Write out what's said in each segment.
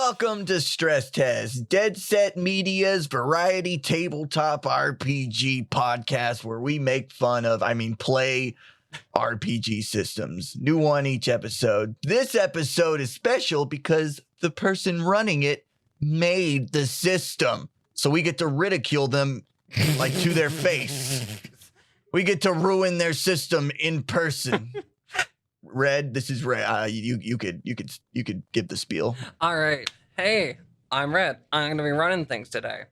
welcome to Stress Test, Dead Set Media's variety tabletop RPG podcast where we make fun of, play RPG systems. New one each episode. This episode is special because the person running it made the system. So we get to ridicule them like to their face. We get to ruin their system in person. Red, this is Red. You could give the spiel. All right. Hey, I'm Red. I'm going to be running things today.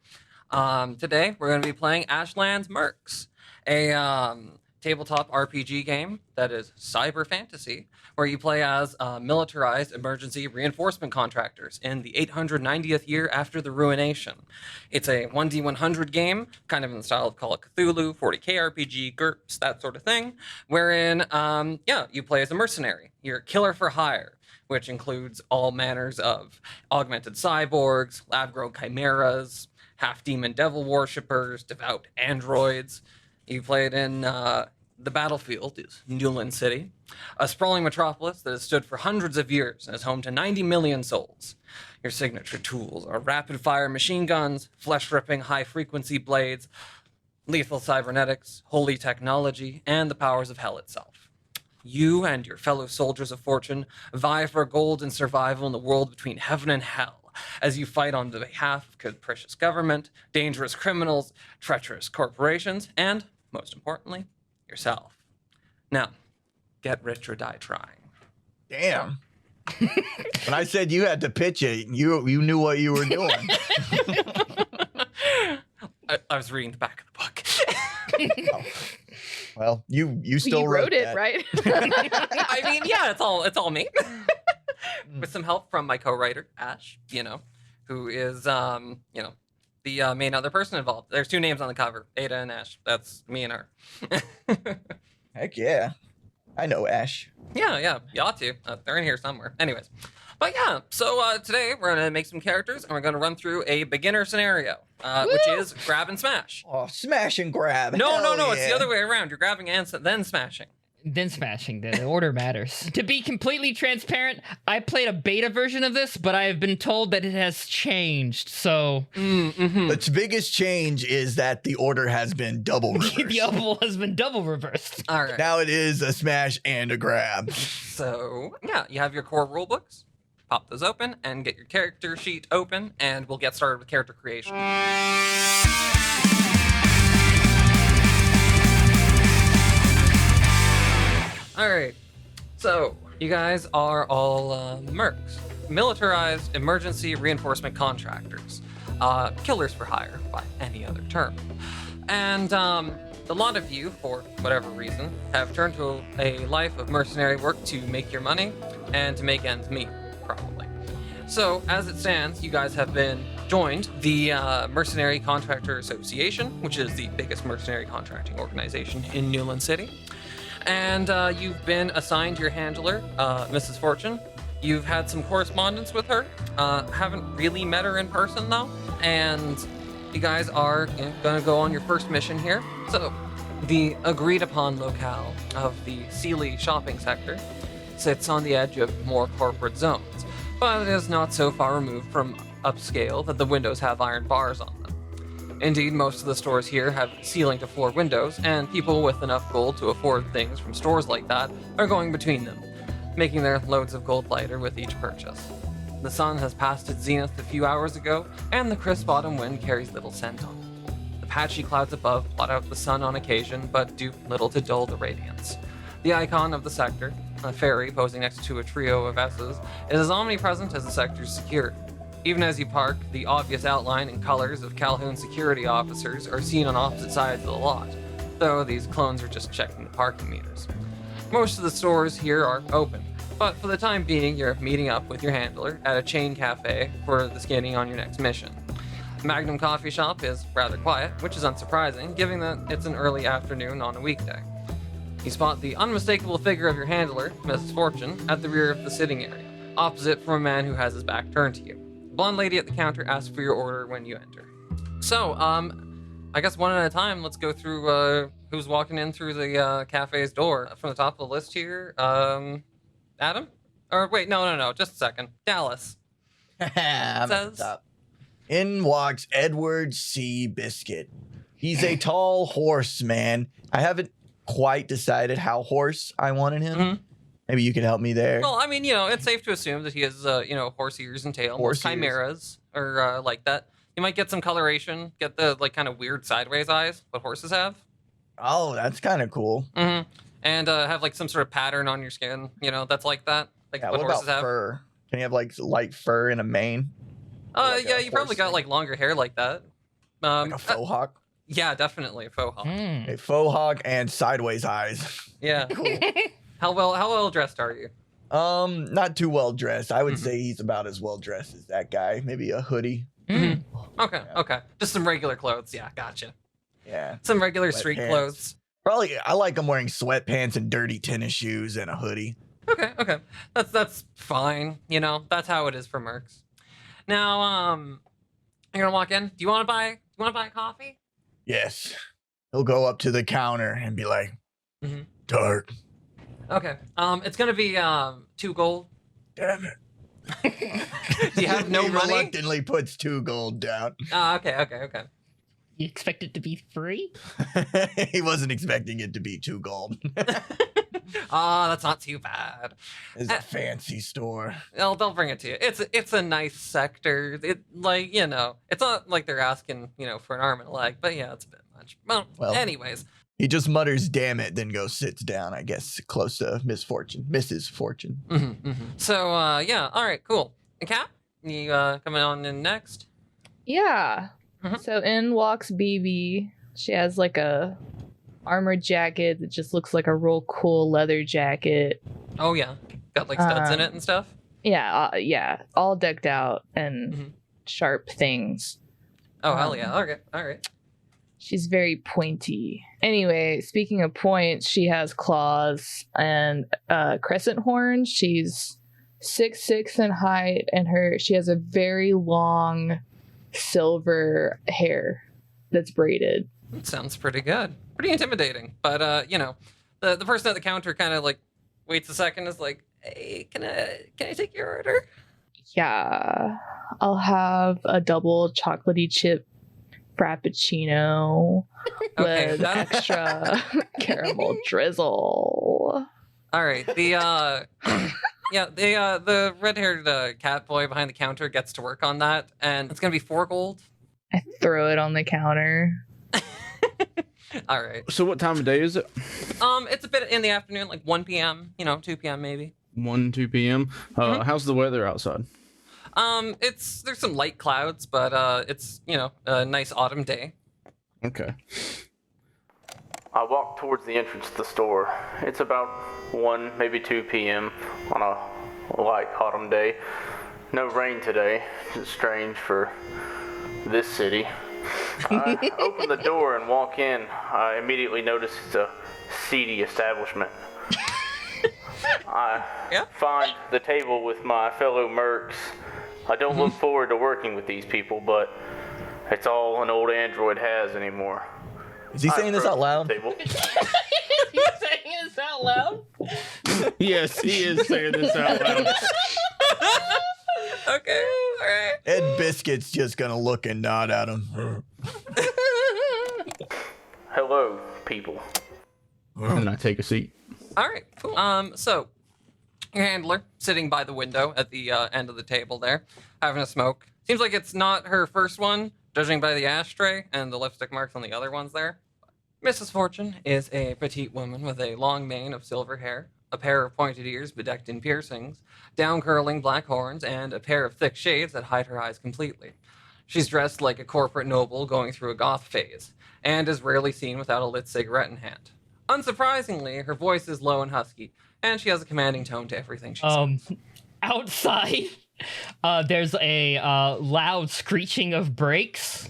Today we're going to be playing Ashland's M.E.R.C.s, a tabletop RPG game that is cyber fantasy, where you play as militarized emergency reinforcement contractors in the 890th year after the ruination. It's a 1d100 game, kind of in the style of Call of Cthulhu, 40k RPG, GURPS, that sort of thing, wherein, you play as a mercenary. You're a killer for hire, which includes all manners of augmented cyborgs, lab-grown chimeras, half-demon devil worshippers, devout androids. You played in the battlefield is Newland City, a sprawling metropolis that has stood for hundreds of years and is home to 90 million souls. Your signature tools are rapid-fire machine guns, flesh-ripping high-frequency blades, lethal cybernetics, holy technology, and the powers of hell itself. You and your fellow soldiers of fortune vie for gold and survival in the world between heaven and hell, as you fight on behalf of capricious government, dangerous criminals, treacherous corporations, and, most importantly, yourself. Now, get rich or die trying. Damn. When I said you had to pitch it, you knew what you were doing. I was reading the back of the book. Oh. Well, you still wrote it, that. right? I mean, yeah, it's all me. With some help from my co-writer, Ash, who is, the main other person involved. There's two names on the cover, Ada and Ash. That's me and her. Heck yeah. I know Ash. Yeah, you ought to. They're in here somewhere. Anyways. But yeah, so today we're going to make some characters, and we're going to run through a beginner scenario, which is grab and smash. Oh, smash and grab. No, yeah. It's the other way around. You're grabbing and then smashing. Then smashing. The order matters. To be completely transparent, I played a beta version of this, but I have been told that it has changed, so... Its biggest change is that the order has been double reversed. The double has been double reversed. All right. Now it is a smash and a grab. So, yeah, you have your core rulebooks. Pop those open and get your character sheet open, and we'll get started with character creation. Alright, so you guys are all M.E.R.C.s, militarized emergency reinforcement contractors, killers for hire by any other term. And a lot of you, for whatever reason, have turned to a life of mercenary work to make your money and to make ends meet, probably. So as it stands, you guys have been joined the Mercenary Contractor Association, which is the biggest mercenary contracting organization in Newland City. And you've been assigned your handler, Mrs. Fortune. You've had some correspondence with her. Haven't really met her in person, though. And you guys are going to go on your first mission here. So, the agreed-upon locale of the Sealy shopping sector sits on the edge of more corporate zones, but it is not so far removed from upscale that the windows have iron bars on them. Indeed, most of the stores here have ceiling-to-floor windows, and people with enough gold to afford things from stores like that are going between them, making their loads of gold lighter with each purchase. The sun has passed its zenith a few hours ago, and the crisp autumn wind carries little scent on it. The patchy clouds above blot out the sun on occasion, but do little to dull the radiance. The icon of the sector, a ferry posing next to a trio of S's, is as omnipresent as the sector's security. Even as you park, the obvious outline and colors of Calhoun security officers are seen on opposite sides of the lot, though these clones are just checking the parking meters. Most of the stores here are open, but for the time being, you're meeting up with your handler at a chain cafe for the scanning on your next mission. Magnum Coffee Shop is rather quiet, which is unsurprising, given that it's an early afternoon on a weekday. You spot the unmistakable figure of your handler, Mrs. Fortune, at the rear of the sitting area, opposite from a man who has his back turned to you. The blonde lady at the counter asks for your order when you enter. So, I guess one at a time, let's go through who's walking in through the cafe's door. From the top of the list here, Adam? Or wait, no, just a second. Dallas. I'm at the says. top. In walks Edward C. Biscuit. He's a tall horse, man. I haven't quite decided how horse I wanted him. Mhm. Maybe you could help me there. Well, I mean, it's safe to assume that he has, horse ears and tail. Horse Most chimeras are like that. You might get some coloration, get the kind of weird sideways eyes what horses have. Oh, that's kind of cool. Mm-hmm. And have some sort of pattern on your skin, that's like that, like Yeah, what what horses about have. fur? Can you have light fur and a mane? Like Yeah, a you probably horse got thing? longer hair like that. Like a faux hawk? Yeah, definitely a faux hawk. A faux hawk and sideways eyes. Yeah. Cool. How well dressed are you? Not too well dressed. I would say he's about as well dressed as that guy. Maybe a hoodie. Okay. Just some regular clothes. Yeah, gotcha. Yeah. Some regular street Sweatpants. clothes. Probably, I like him wearing sweatpants and dirty tennis shoes and a hoodie. Okay. That's fine. That's how it is for Mercs. Now, you're gonna walk in. Do you want to buy a coffee? Yes. He'll go up to the counter and be like, Mhm. dark. Okay. It's gonna be 2 gold. Damn it. Do you have no He money? reluctantly puts 2 gold down. Okay. You expect it to be free? He wasn't expecting it to be 2 gold. That's not too bad. It's a fancy store. They'll bring it to you. It's a nice sector. It's not like they're asking, for an arm and a leg, but yeah, it's a bit much. Well, anyways. He just mutters, damn it, then goes sits down, I guess, close to Mrs. Fortune. So, all right, cool. And Cap, you coming on in next? Yeah. Mhm. So in walks BB. She has a armored jacket that just looks like a real cool leather jacket. Oh, yeah. Got studs in it and stuff? Yeah, all decked out and sharp things. Oh, hell yeah. Okay, all right. She's very pointy. Anyway, speaking of points, she has claws and crescent horns. She's 6'6" in height, and she has a very long silver hair that's braided. That sounds pretty good. Pretty intimidating. But, the person at the counter kind of waits a second, is like, hey, can I take your order? Yeah, I'll have a double chocolatey chip frappuccino Okay, with that- extra caramel drizzle. All right. The the red-haired cat boy behind the counter gets to work on that, and it's gonna be 4 gold. I throw it on the counter. All right. So what time of day is it? It's a bit in the afternoon, 1 p.m. 2 p.m. maybe. 1, 2 p.m. How's the weather outside? There's some light clouds, but it's a nice autumn day. Okay. I walk towards the entrance to the store. It's about 1, maybe 2 p.m. on a light autumn day. No rain today, which is strange for this city. I open the door and walk in. I immediately notice it's a seedy establishment. I find the table with my fellow mercs. I don't look forward to working with these people, but it's all an old android has anymore. Is he saying this out loud? Table. You saying this out loud? Yes, he is saying this out loud. Okay, all right. Ed Biscuit's just gonna look and nod at him. Hello, people. And I take a seat. All right, cool. So your handler sitting by the window at the end of the table there, having a smoke. Seems like it's not her first one, judging by the ashtray and the lipstick marks on the other ones there. Mrs. Fortune is a petite woman with a long mane of silver hair, a pair of pointed ears bedecked in piercings, down-curling black horns, and a pair of thick shades that hide her eyes completely. She's dressed like a corporate noble going through a goth phase, and is rarely seen without a lit cigarette in hand. Unsurprisingly, her voice is low and husky, and she has a commanding tone to everything she says. Outside, there's a loud screeching of brakes.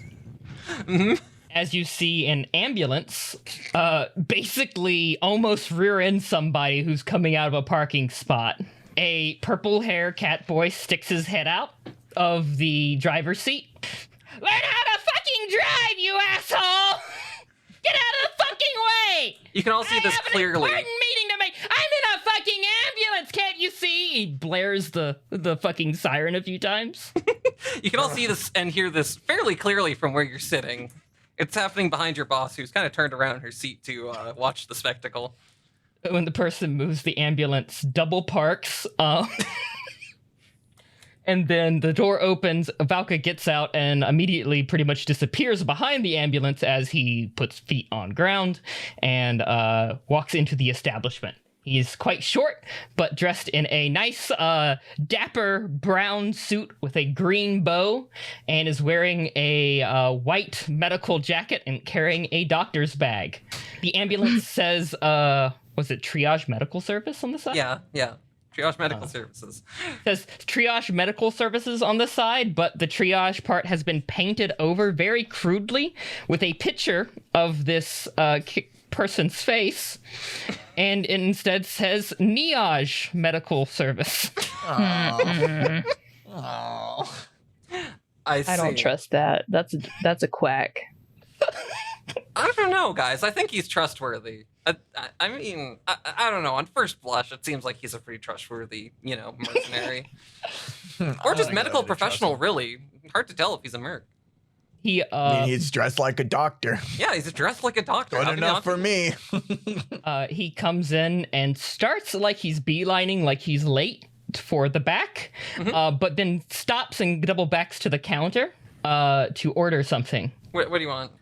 As you see an ambulance basically almost rear end somebody who's coming out of a parking spot. A purple hair cat boy sticks his head out of the driver's seat. Learn how to fucking drive, you asshole! Get out of the fucking way! You can all see this I have an clearly. important meeting to make. I'm in a fucking ambulance, can't you see? he blares the fucking siren a few times. You can all see this and hear this fairly clearly from where you're sitting. It's happening behind your boss, who's kind of turned around in her seat to watch the spectacle. When the person moves, the ambulance double parks. And then the door opens, Valka gets out and immediately pretty much disappears behind the ambulance as he puts feet on ground and walks into the establishment. He's quite short, but dressed in a nice, dapper brown suit with a green bow, and is wearing a white medical jacket and carrying a doctor's bag. The ambulance says, was it triage medical service on the side? Yeah. Triage medical services. It says triage medical services on the side, but the triage part has been painted over very crudely with a picture of this person's face, and it instead says Niage medical service. Oh. I don't trust that. That's a quack. I don't know, guys. I think he's trustworthy. I mean, I don't know. On first blush, it seems like he's a pretty trustworthy, mercenary. Or just medical professional, really. Hard to tell if he's a merc. He's dressed like a doctor. Yeah, he's dressed like a doctor. Good enough for me. He comes in and starts like he's beelining, like he's late for the back, but then stops and double backs to the counter to order something. What do you want?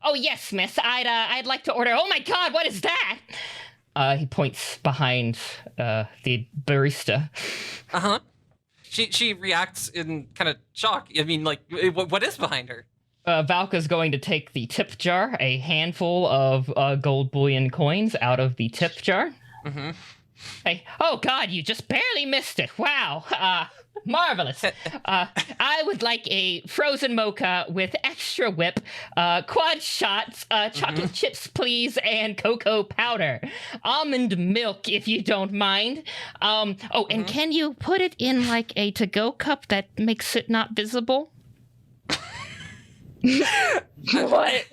Oh yes, miss. I'd like to order. Oh my God, what is that? He points behind the barista. She reacts in kind of shock. I mean, like, what is behind her? Valka's going to take the tip jar, a handful of gold bullion coins out of the tip jar. Mm-hmm. Hey, oh God, you just barely missed it. Wow. Marvelous. I would like a frozen mocha with extra whip, quad shots, chocolate chips, please, and cocoa powder. Almond milk, if you don't mind. And can you put it in like a to-go cup that makes it not visible? What?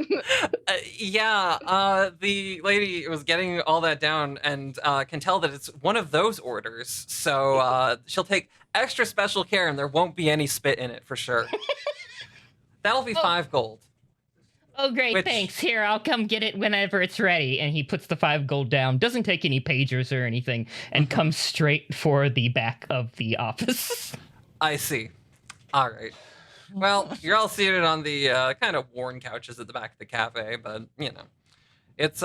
The lady was getting all that down and can tell that it's one of those orders. So she'll take extra special care and there won't be any spit in it for sure. That'll be 5 gold. Oh, great, thanks. Here, I'll come get it whenever it's ready. And he puts the 5 gold down, doesn't take any pagers or anything, and comes straight for the back of the office. I see. All right. Well, you're all seated on the kind of worn couches at the back of the cafe, but, it's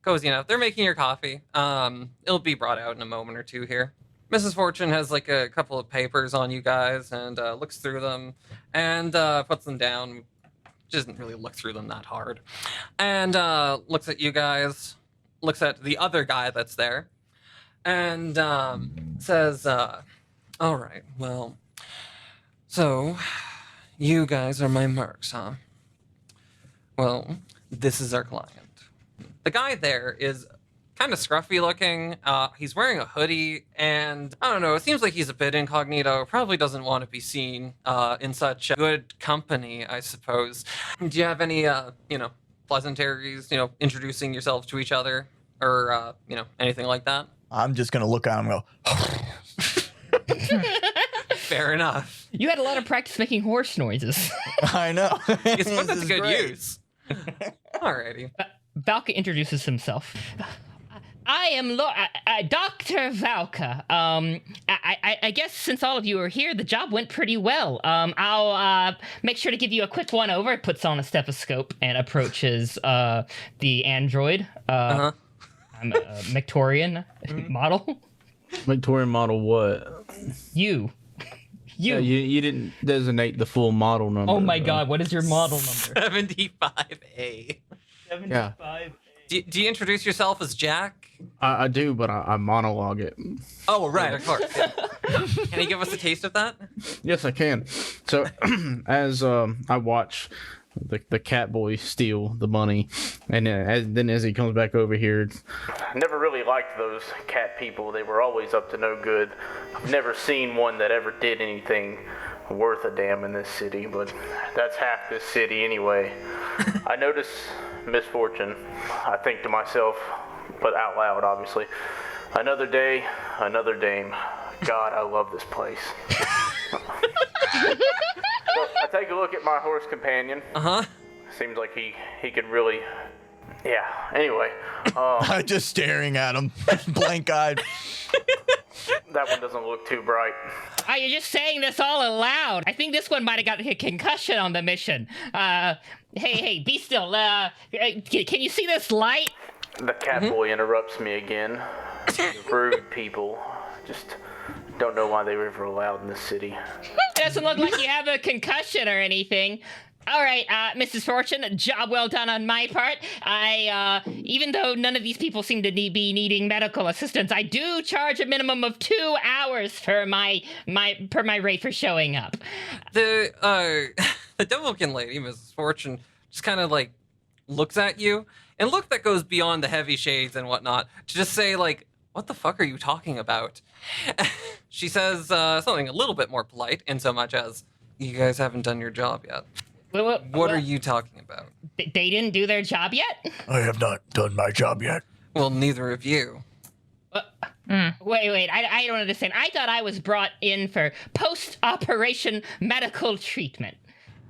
cozy enough. They're making your coffee. It'll be brought out in a moment or two here. Mrs. Fortune has, like, a couple of papers on you guys and looks through them and puts them down. She doesn't really look through them that hard. And looks at you guys, looks at the other guy that's there, and says, all right, well, so... you guys are my mercs, huh? Well, this is our client. The guy there is kind of scruffy looking. He's wearing a hoodie, and I don't know, it seems like he's a bit incognito. Probably doesn't want to be seen in such good company, I suppose. Do you have any, pleasantries, introducing yourselves to each other, or, anything like that? I'm just going to look at him and go... Fair enough. You had a lot of practice making horse noises. I know. It's put that to good use. Alrighty. Valka introduces himself. I am Dr. Valka. I guess since all of you are here, the job went pretty well. I'll make sure to give you a quick one over. Puts on a stethoscope and approaches the android. I'm a McTorian model. McTorian model what? You. Yeah, you didn't designate the full model number. Oh my God, what is your model number? 75A. 75A. Yeah. Do you introduce yourself as Jack? I do, but I monologue it. Oh, right, of course. Yeah. Can you give us a taste of that? Yes, I can. So, as I watch the cat boy steal the money, and as he comes back over here, I never really liked those cat people. They were always up to no good. I've never seen one that ever did anything worth a damn in this city, but that's half this city anyway. I notice misfortune. I think to myself, but out loud, obviously. Another day, another dame. God, I love this place. So I take a look at my horse companion. Uh-huh. Seems like he could really... Yeah, anyway. I'm just staring at him, blank-eyed. That one doesn't look too bright. Oh, you're just saying this all aloud. I think this one might have got a concussion on the mission. Hey, be still. Can you see this light? The cat boy interrupts me again. Rude people. Just don't know why they were ever allowed in this city. It doesn't look like you have a concussion or anything. All right, Mrs. Fortune, job well done on my part. Even though none of these people seem to be needing medical assistance, I do charge a minimum of 2 hours for my rate for showing up. The devilkin lady, Mrs. Fortune, just kind of like looks at you, and look that goes beyond the heavy shades and whatnot to just say like, "What the fuck are you talking about?" She says something a little bit more polite, in so much as, "You guys haven't done your job yet." What are you talking about? They didn't do their job yet? I have not done my job yet. Well, neither of you. Wait, I don't understand. I thought I was brought in for post-operation medical treatment.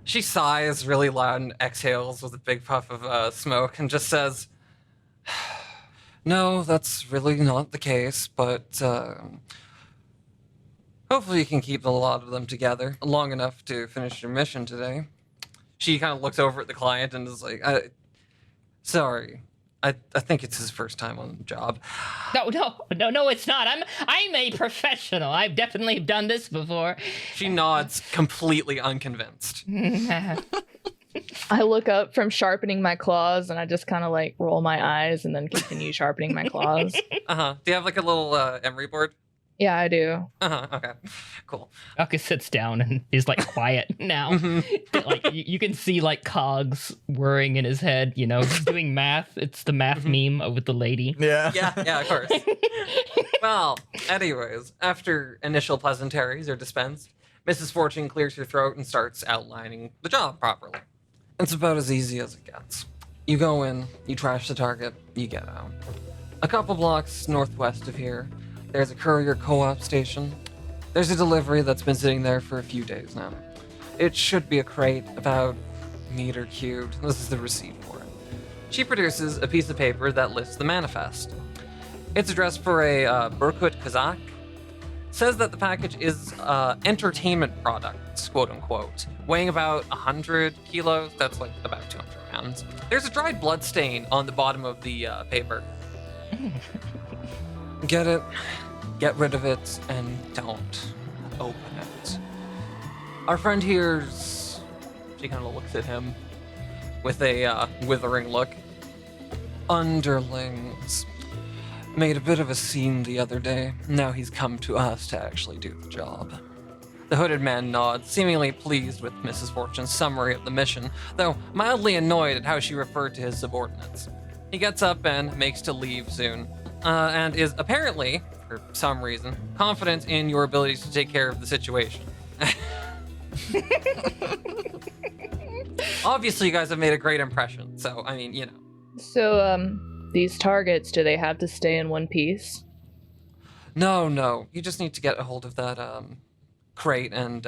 She sighs really loud and exhales with a big puff of smoke and just says, "No, that's really not the case, but hopefully you can keep a lot of them together long enough to finish your mission today." She kind of looks over at the client and is like, "Sorry, I think it's his first time on the job." No, it's not. I'm a professional. I've definitely done this before. She nods, completely unconvinced. I look up from sharpening my claws and I just kind of like roll my eyes and then continue sharpening my claws. Uh-huh. Do you have like a little emery board? Yeah, I do. Uh-huh, okay. Cool. Valka sits down and is like quiet now. Like you can see like cogs whirring in his head, you know, he's doing math. It's the math meme with the lady. Yeah. Yeah, of course. Well, anyways, after initial pleasantries are dispensed, Mrs. Fortune clears her throat and starts outlining the job properly. It's about as easy as it gets. You go in, you trash the target, you get out. A couple blocks northwest of here, there's a courier co-op station. There's a delivery that's been sitting there for a few days now. It should be a crate about meter cubed. This is the receipt for it. She produces a piece of paper that lists the manifest. It's addressed for a Burkut Kazakh. Says that the package is entertainment products, quote unquote, weighing about 100 kilos. That's like about 200 pounds. There's a dried blood stain on the bottom of the paper. Get it, get rid of it, and don't open it. Our friend here's... She kind of looks at him with a withering look. Underlings. Made a bit of a scene the other day. Now he's come to us to actually do the job. The hooded man nods, seemingly pleased with Mrs. Fortune's summary of the mission, though mildly annoyed at how she referred to his subordinates. He gets up and makes to leave soon. And is apparently, for some reason, confident in your abilities to take care of the situation. Obviously, you guys have made a great impression, so, I mean, you know. So, these targets, do they have to stay in one piece? No. You just need to get a hold of that, crate and,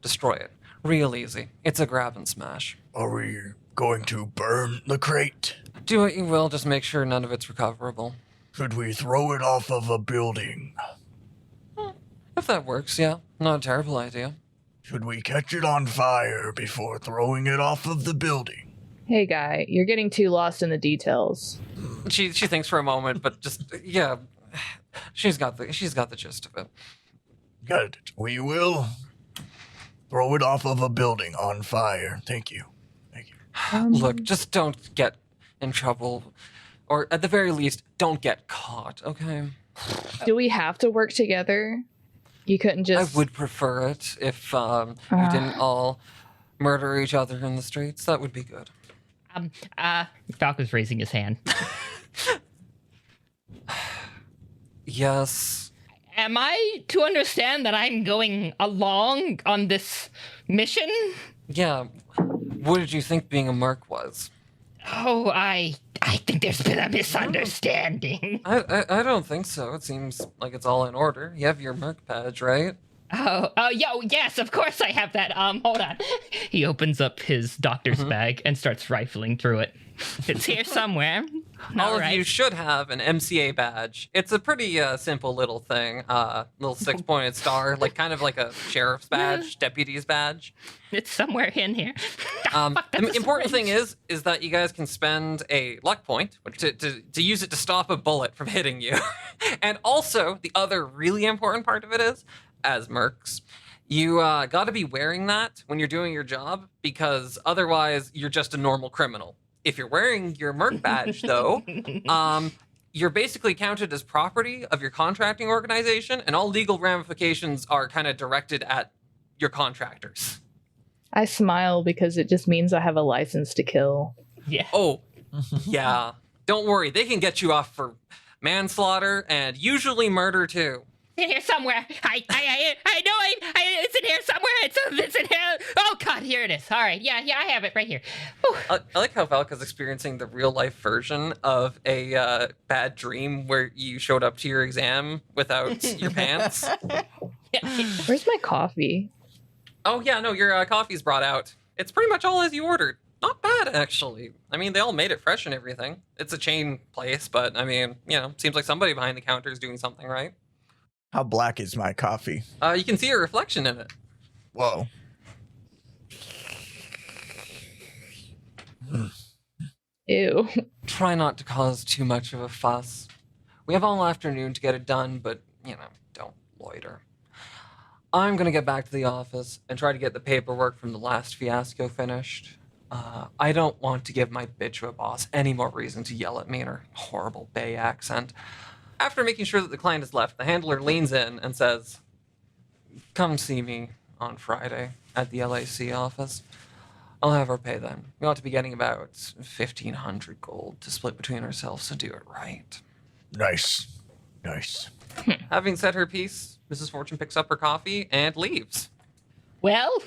destroy it. Real easy. It's a grab and smash. Are we going to burn the crate? Do what you will, just make sure none of it's recoverable. Should we throw it off of a building? If that works, yeah. Not a terrible idea. Should we catch it on fire before throwing it off of the building? Hey, guy, you're getting too lost in the details. She thinks for a moment, but just, yeah. She's got the gist of it. Got it. We will throw it off of a building on fire. Thank you. Look, just don't get in trouble. Or at the very least, don't get caught, okay? Do we have to work together? You couldn't just... I would prefer it if you didn't all murder each other in the streets. That would be good. Falco's raising his hand. Yes. Am I to understand that I'm going along on this mission? Yeah. What did you think being a merc was? Oh, I I think there's been a misunderstanding. I don't think so. It seems like it's all in order. You have your Merc badge, right? Yes, of course I have that. Hold on. He opens up his doctor's bag and starts rifling through it. It's here somewhere. All of you should have an MCA badge. It's a pretty simple little thing. Little 6-pointed star, like kind of like a sheriff's badge, deputy's badge. It's somewhere in here. The important thing is that you guys can spend a luck point to use it to stop a bullet from hitting you. And also, the other really important part of it is, as mercs, you got to be wearing that when you're doing your job, because otherwise you're just a normal criminal. If you're wearing your Merc badge, though, you're basically counted as property of your contracting organization, and all legal ramifications are kind of directed at your contractors. I smile because it just means I have a license to kill. Yeah. Oh, yeah. Don't worry, they can get you off for manslaughter and usually murder too. In here somewhere. I know it's in here somewhere. It's in here. Oh God, here it is. All right, yeah, I have it right here. I like how Valka's experiencing the real life version of a bad dream where you showed up to your exam without your pants. Where's my coffee? Oh yeah, no, your coffee's brought out. It's pretty much all as you ordered. Not bad, actually. I mean, they all made it fresh and everything. It's a chain place, but I mean, seems like somebody behind the counter is doing something right. How black is my coffee? You can see a reflection in it. Whoa. Ew. Try not to cause too much of a fuss. We have all afternoon to get it done, but, don't loiter. I'm gonna get back to the office and try to get the paperwork from the last fiasco finished. I don't want to give my bitch boss any more reason to yell at me in her horrible Bay accent. After making sure that the client has left, the handler leans in and says, "Come see me on Friday at the LAC office. I'll have her pay then. We ought to be getting about 1,500 gold to split between ourselves, so do it right." Nice. Having said her piece, Mrs. Fortune picks up her coffee and leaves. Well,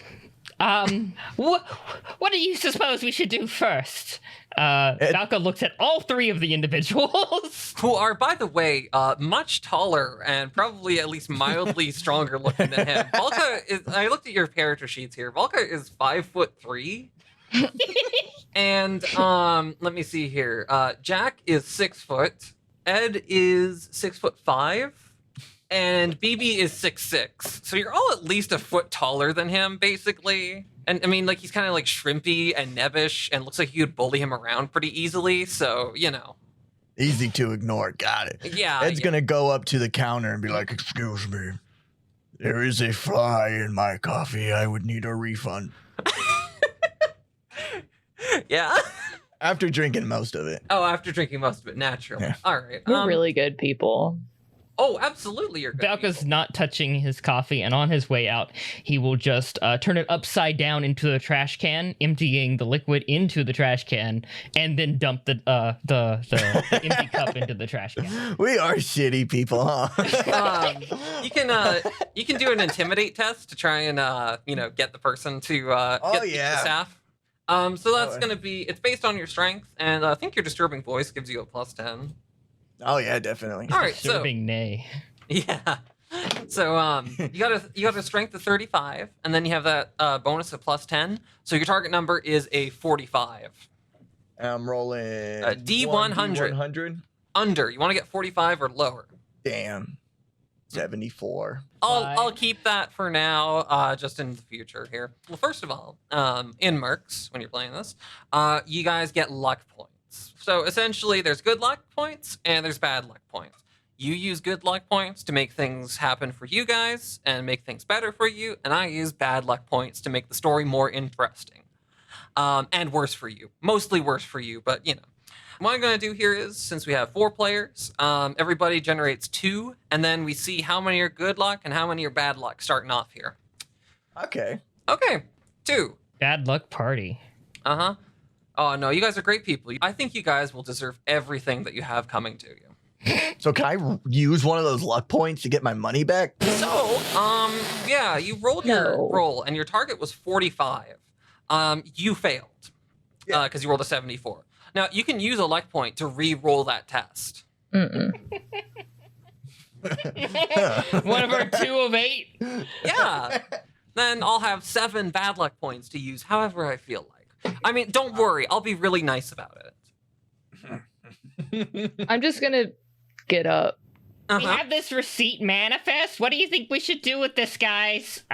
what do you suppose we should do first? Valka looks at all three of the individuals. Who are, by the way, much taller and probably at least mildly stronger looking than him. Valka is, I looked at your character sheets here. Valka is 5'3". And let me see here. Jack is 6 foot. Ed is 6'5". And BB is 6'6". So you're all at least a foot taller than him, basically. And I mean, like, he's kind of like shrimpy and nebbish and looks like you could bully him around pretty easily. So, Easy to ignore. Got it. Yeah. Ed's gonna go up to the counter and be like, "Excuse me, there is a fly in my coffee. I would need a refund." Yeah. After drinking most of it. Oh, after drinking most of it, naturally. Yeah. All right. We're really good people. Oh, absolutely, you're good. Valka's people. not touching his coffee, and on his way out, he will just turn it upside down into the trash can, emptying the liquid into the trash can, and then dump the empty cup into the trash can. We are shitty people, huh? You can do an intimidate test to try and get the person to get the staff. So that's gonna be, it's based on your strength, and I think your disturbing voice gives you a +10. Oh yeah, definitely. All right, Disturbing nay. Yeah. So you got a strength of 35, and then you have that bonus of +10. So your target number is a 45. I'm rolling D100. D100. Under. You want to get 45 or lower. Damn. 74. I'll keep that for now, just in the future here. Well, first of all, in M.E.R.C.s, when you're playing this, you guys get luck points. So essentially, there's good luck points and there's bad luck points. You use good luck points to make things happen for you guys and make things better for you, and I use bad luck points to make the story more interesting. And worse for you. Mostly worse for you, but What I'm going to do here is, since we have 4 players, everybody generates 2, and then we see how many are good luck and how many are bad luck starting off here. Okay. 2. Bad luck party. Uh-huh. Oh, no, you guys are great people. I think you guys will deserve everything that you have coming to you. So can I use one of those luck points to get my money back? So, yeah, you rolled your roll, and your target was 45. You failed, because you rolled a 74. Now, you can use a luck point to re-roll that test. Mm-mm. One of our 2 of 8. Yeah. Then I'll have 7 bad luck points to use however I feel like. I mean, don't worry. I'll be really nice about it. I'm just gonna get up. We have this receipt manifest. What do you think we should do with this, guys?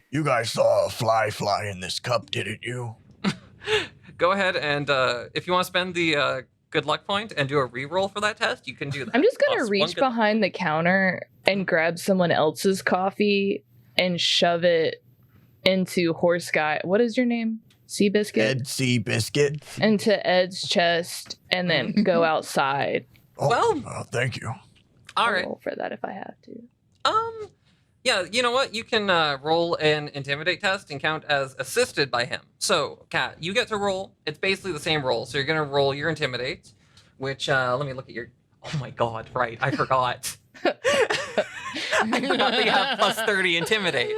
You guys saw a fly in this cup, didn't you? Go ahead and if you want to spend the good luck point and do a re-roll for that test, you can do that. I'm just gonna Plus reach 1 good- behind the counter and grab someone else's coffee and shove it into Horse Guy. What is your name? Sea Biscuit? Ed C. Biscuit. Into Ed's chest and then go outside. Oh, Well- thank you. All I'll right. roll for that if I have to. Yeah, you know what? You can roll an intimidate test and count as assisted by him. So, Kat, you get to roll. It's basically the same roll. So you're going to roll your intimidate, which, let me look at your... Oh my god, right. I forgot. I forgot that you have plus 30 intimidate.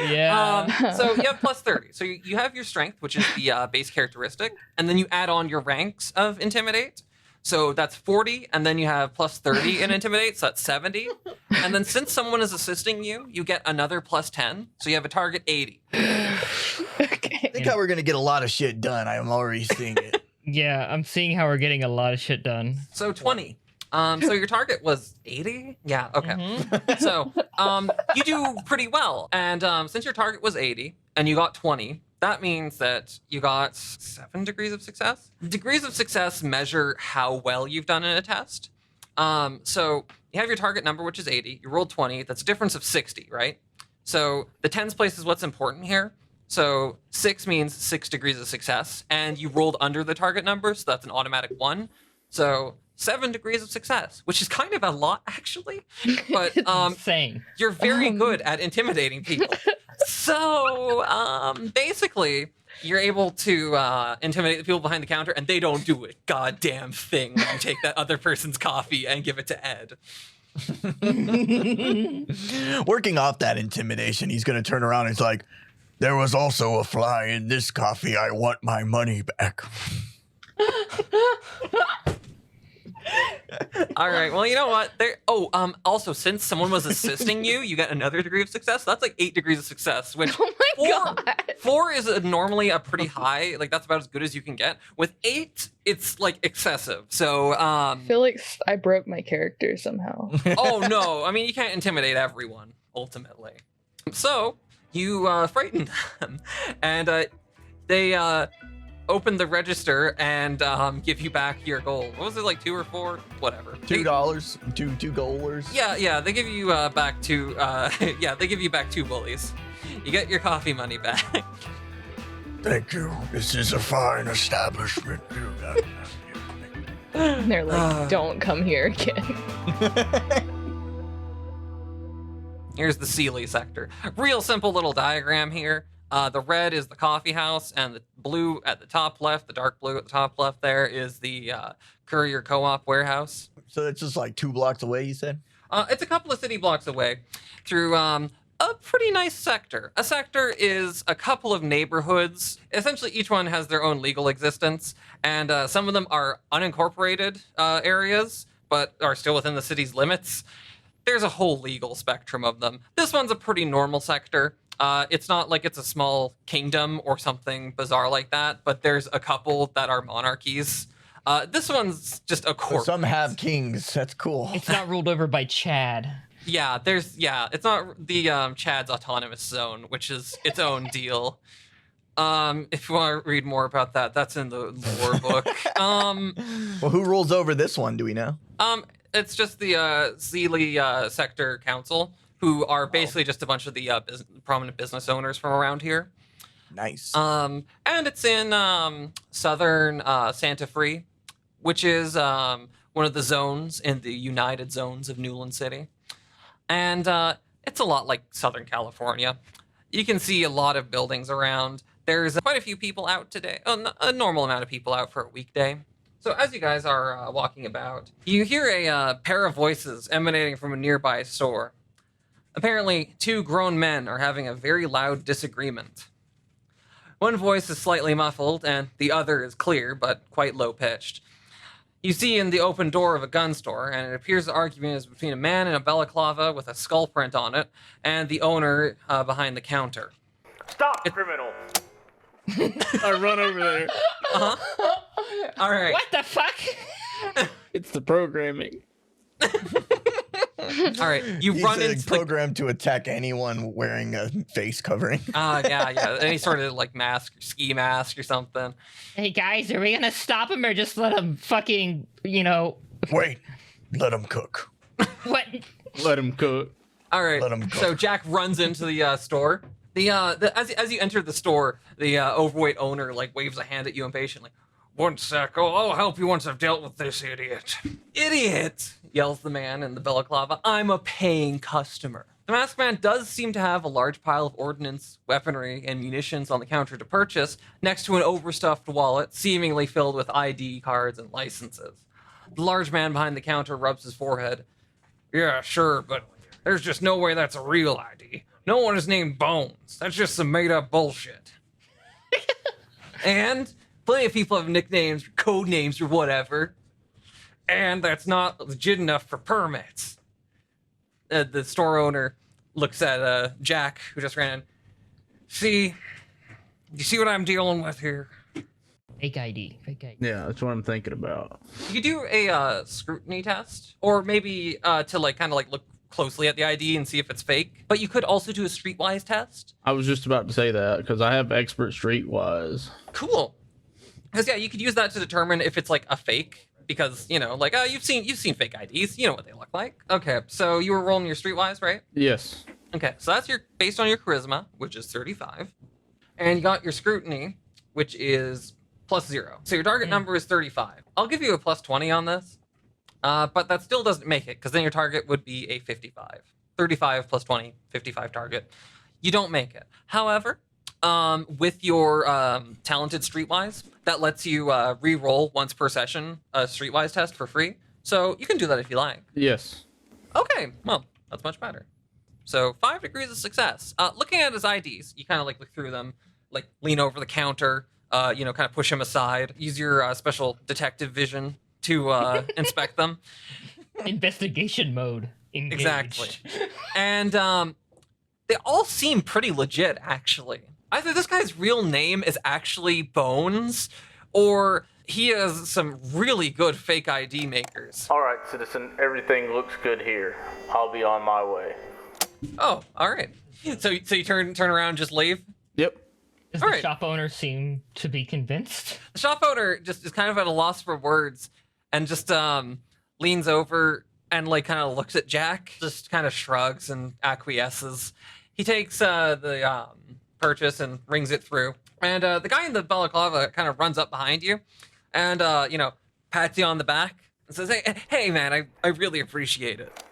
Yeah. So you have plus 30. So you have your strength, which is the base characteristic, and then you add on your ranks of intimidate. So that's 40, and then you have plus 30 in intimidate, so that's 70. And then since someone is assisting you, you get another plus 10, so you have a target 80. I Okay. think how we're gonna get a lot of shit done. I'm already seeing it. Yeah, I'm seeing how we're getting a lot of shit done. So 20. So your target was 80? Yeah, okay. Mhm. So you do pretty well. And since your target was 80 and you got 20, that means that you got 7 degrees of success. Degrees of success measure how well you've done in a test. So you have your target number, which is 80. You rolled 20. That's a difference of 60, right? So the tens place is what's important here. So 6 means 6 degrees of success. And you rolled under the target number, so that's an automatic 1. So 7 degrees of success, which is kind of a lot, actually. But Insane. you're very good at intimidating people. So basically, you're able to intimidate the people behind the counter, and they don't do a goddamn thing when you take that other person's coffee and give it to Ed. Working off that intimidation, he's gonna turn around and he's like, "There was also a fly in this coffee. I want my money back." All right. Well, you know what? Also, since someone was assisting you, you get another degree of success. So that's like 8 degrees of success, which Oh my god. 4 is normally a pretty high. Like that's about as good as you can get. With 8, it's like excessive. So, I feel like I broke my character somehow. oh no! I mean, you can't intimidate everyone ultimately. So you frighten them, and they open the register and give you back your gold. What was it, like 2 or 4? Whatever. $2, two goalers. Yeah. They give you back 2. Yeah, they give you back 2 bullies. You get your coffee money back. Thank you. This is a fine establishment. And they're like, don't come here again. Here's the Sealy sector. Real simple little diagram here. The red is the coffee house, and the blue at the top left, the dark blue at the top left there is the Courier Co-op warehouse. So it's just like 2 blocks away, you said? It's a couple of city blocks away through a pretty nice sector. A sector is a couple of neighborhoods. Essentially, each one has their own legal existence, and some of them are unincorporated areas, but are still within the city's limits. There's a whole legal spectrum of them. This one's a pretty normal sector. It's not like it's a small kingdom or something bizarre like that, but there's a couple that are monarchies. This one's just a So court. some have kings. That's cool. It's not ruled over by Chad. Yeah, it's not the Chad's autonomous zone, which is its own deal. If you want to read more about that, that's in the lore book. Well, who rules over this one? Do we know? It's just the Sealy Sector Council, who are basically just a bunch of the prominent business owners from around here. Nice. And it's in southern Santa Fe, which is one of the zones in the United Zones of Newland City. And it's a lot like Southern California. You can see a lot of buildings around. There's quite a few people out today, a normal amount of people out for a weekday. So as you guys are walking about, you hear a pair of voices emanating from a nearby store. Apparently, 2 grown men are having a very loud disagreement. One voice is slightly muffled, and the other is clear, but quite low-pitched. You see in the open door of a gun store, and it appears the argument is between a man in a balaclava with a skull print on it, and the owner behind the counter. Stop, criminal! I run over there. All right. What the fuck? It's the programming. All right. You He's run into programmed to attack anyone wearing a face covering. yeah. Any sort of like mask, ski mask or something. Hey guys, are we gonna stop him or just let him fucking, Wait, let him cook. what? Let him cook. All right. Let him cook. So Jack runs into the store. As you enter the store, the overweight owner like waves a hand at you impatiently. One sec. I'll help you once I've dealt with this idiot. Idiot! Yells the man in the balaclava. I'm a paying customer. The masked man does seem to have a large pile of ordnance, weaponry, and munitions on the counter to purchase, next to an overstuffed wallet, seemingly filled with ID cards and licenses. The large man behind the counter rubs his forehead. Yeah, sure, but there's just no way that's a real ID. No one is named Bones. That's just some made-up bullshit. And plenty of people have nicknames, code names, or whatever. And that's not legit enough for permits. The store owner looks at Jack, who just ran in. You see what I'm dealing with here? Fake ID. Yeah, that's what I'm thinking about. You could do a scrutiny test, or maybe to like kind of like look closely at the ID and see if it's fake. But you could also do a streetwise test. I was just about to say that because I have expert streetwise. Cool. Because yeah, you could use that to determine if it's like a fake. Because like you've seen fake IDs, you know what they look like. Okay, so you were rolling your streetwise, right? Yes. Okay, so that's based on your charisma, which is 35, and you got your scrutiny, which is +0. So your target number is 35. I'll give you a +20 on this, but that still doesn't make it because then your target would be a 55. 35 +20, 55 target. You don't make it. However, with your talented streetwise, that lets you re-roll once per session a streetwise test for free. So you can do that if you like. Yes. Okay, well, that's much better. So 5 degrees of success. Looking at his IDs, you kind of like look through them, like lean over the counter, kind of push him aside. Use your special detective vision to inspect them. Investigation mode. Engaged. Exactly. And they all seem pretty legit, actually. Either this guy's real name is actually Bones, or he has some really good fake ID makers. All right, citizen, everything looks good here. I'll be on my way. Oh, all right. So you turn around and just leave? Yep. Does All the right. shop owner seem to be convinced? The shop owner just is kind of at a loss for words and just leans over and like kind of looks at Jack, just kind of shrugs and acquiesces. He takes the purchase and rings it through. And the guy in the balaclava kind of runs up behind you and, pats you on the back and says, hey man, I really appreciate it.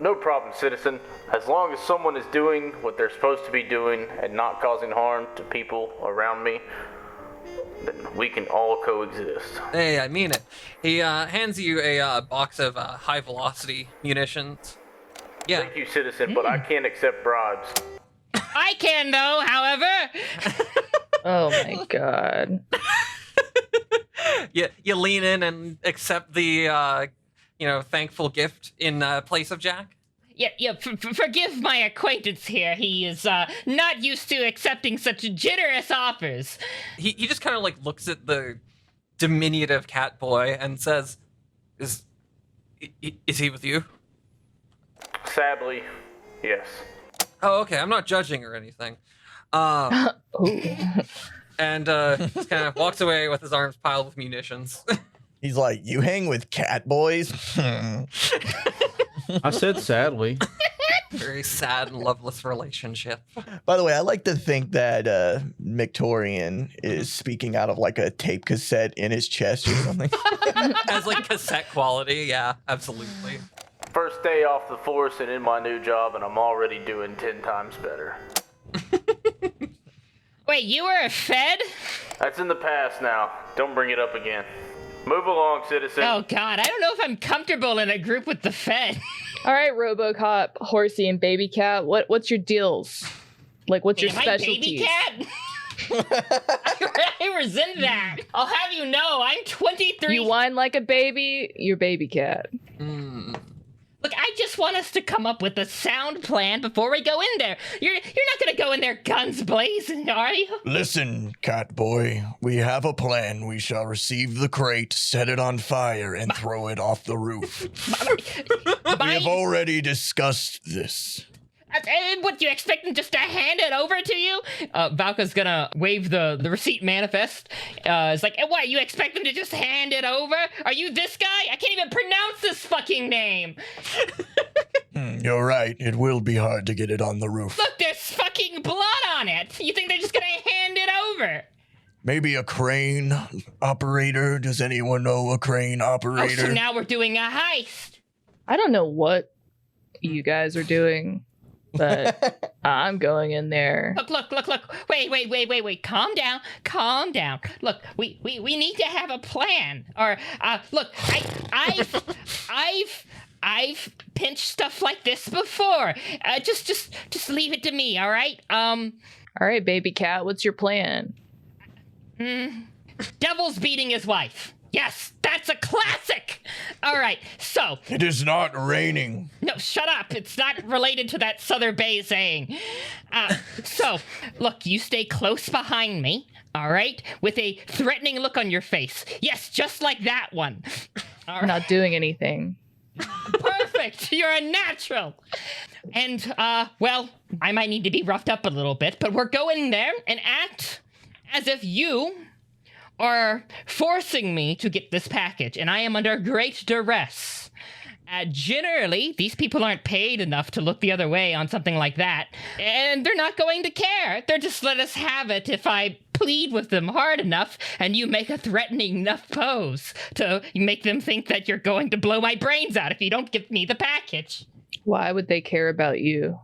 No problem, citizen. As long as someone is doing what they're supposed to be doing and not causing harm to people around me, then we can all coexist. Hey, I mean it. He hands you a box of high-velocity munitions. Yeah. Thank you, citizen, but I can't accept bribes. I can though, however. Oh my god. You lean in and accept the, thankful gift in place of Jack. Yeah, forgive my acquaintance here. He is not used to accepting such generous offers. He just kind of like looks at the diminutive cat boy and says, "Is he with you?" Sadly, yes. Oh, okay. I'm not judging or anything. And just kind of walks away with his arms piled with munitions. He's like, you hang with cat boys? I said sadly. Very sad and loveless relationship. By the way, I like to think that McTorian is speaking out of like a tape cassette in his chest or something. As like cassette quality, yeah, absolutely. First day off the force and in my new job, and I'm already doing 10 times better. Wait, you were a Fed? That's in the past now. Don't bring it up again. Move along, citizen. Oh god, I don't know if I'm comfortable in a group with the Fed. All right, RoboCop, Horsey, and Baby Cat. What's your deals? Like, what's your Am I specialties? Baby Cat? I resent that. I'll have you know, I'm 23. You whine like a baby, you're baby cat. Look, I just want us to come up with a sound plan before we go in there. You're not gonna go in there guns blazing, are you? Listen, cat boy, we have a plan. We shall receive the crate, set it on fire, and throw it off the roof. We have already discussed this. What, do you expect them just to hand it over to you? Valka's gonna wave the receipt manifest. It's like, what, you expect them to just hand it over? Are you this guy? I can't even pronounce this fucking name. You're right. It will be hard to get it on the roof. Look, there's fucking blood on it. You think they're just gonna hand it over? Maybe a crane operator? Does anyone know a crane operator? Oh, so now we're doing a heist. I don't know what you guys are doing, but I'm going in there. Look. Wait. Calm down. Look, we need to have a plan. Or, look, I've pinched stuff like this before. Just leave it to me, all right? All right, baby cat, what's your plan? Devil's beating his wife. Yes, that's a classic. All right, so. It is not raining. No, shut up. It's not related to that Southern Bay saying. So, look, you stay close behind me, all right? With a threatening look on your face. Yes, just like that one. All I'm not doing anything. Perfect. You're a natural. And, well, I might need to be roughed up a little bit, but we're going there and act as if you are forcing me to get this package, and I am under great duress. Generally, these people aren't paid enough to look the other way on something like that, and they're not going to care. They're just let us have it if I plead with them hard enough, and you make a threatening enough pose to make them think that you're going to blow my brains out if you don't give me the package. Why would they care about you?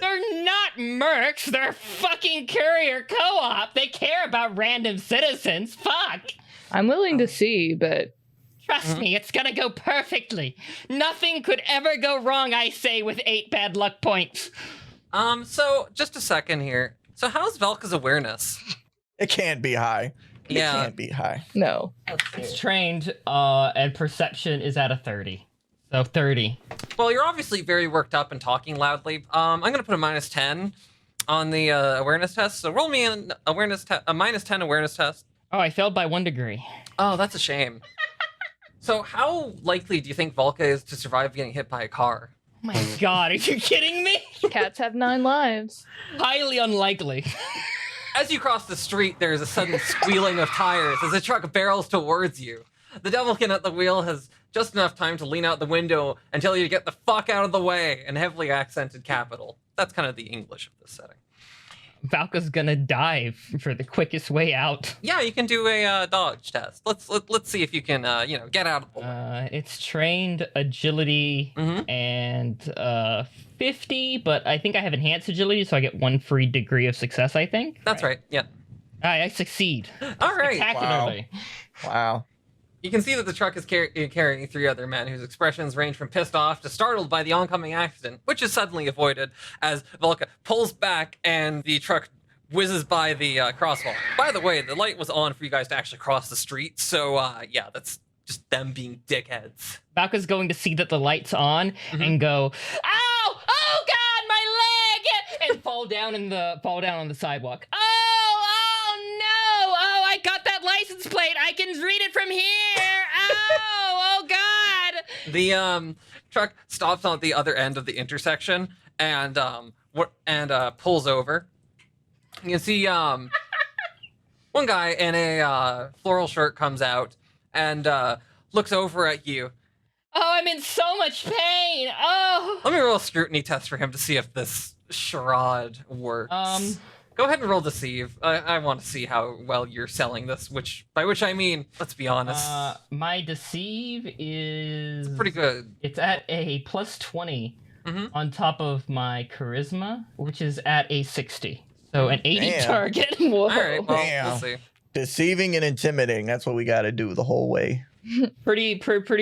They're not mercs, they're fucking courier co-op. They care about random citizens. Fuck. I'm willing to see, but... Trust me, it's gonna go perfectly. Nothing could ever go wrong, I say, with 8 bad luck points. So, just a second here. So how's Valka's awareness? It can't be high. Yeah. It can't be high. No. It's trained, and perception is at a 30. So 30. Well, you're obviously very worked up and talking loudly. I'm gonna put a -10 on the awareness test. So roll me an awareness a -10 awareness test. Oh, I failed by 1 degree. Oh, that's a shame. So how likely do you think Valka is to survive getting hit by a car? Oh my god, are you kidding me? Cats have 9 lives. Highly unlikely. As you cross the street, there is a sudden squealing of tires as a truck barrels towards you. The devilkin at the wheel has just enough time to lean out the window and tell you to get the fuck out of the way in heavily accented capital. That's kind of the English of this setting. Valka's gonna dive for the quickest way out. Yeah, you can do a dodge test. Let's see if you can get out of the way. It's trained agility and 50, but I think I have enhanced agility, so I get 1 free degree of success, I think. That's right. Yeah. I succeed. All right. Spectacularly. Wow. You can see that the truck is carrying 3 other men whose expressions range from pissed off to startled by the oncoming accident, which is suddenly avoided as Valka pulls back and the truck whizzes by the crosswalk. By the way, the light was on for you guys to actually cross the street, so yeah, that's just them being dickheads. Valka's going to see that the light's on and go, "Ow! Oh God, my leg!" and fall down on the sidewalk. Oh no! Oh, I got that license plate. I can read it from here. Oh God! The truck stops on the other end of the intersection and pulls over. You can see one guy in a floral shirt comes out and looks over at you. Oh, I'm in so much pain. Oh. Let me roll a scrutiny test for him to see if this charade works. Go ahead and roll deceive. I want to see how well you're selling this, by which I mean, let's be honest. My deceive is pretty good. It's at a plus 20 on top of my charisma, which is at a 60. So an 80 target. Whoa. All right, well, Damn. we'll see. Deceiving and intimidating. That's what we got to do the whole way. Pretty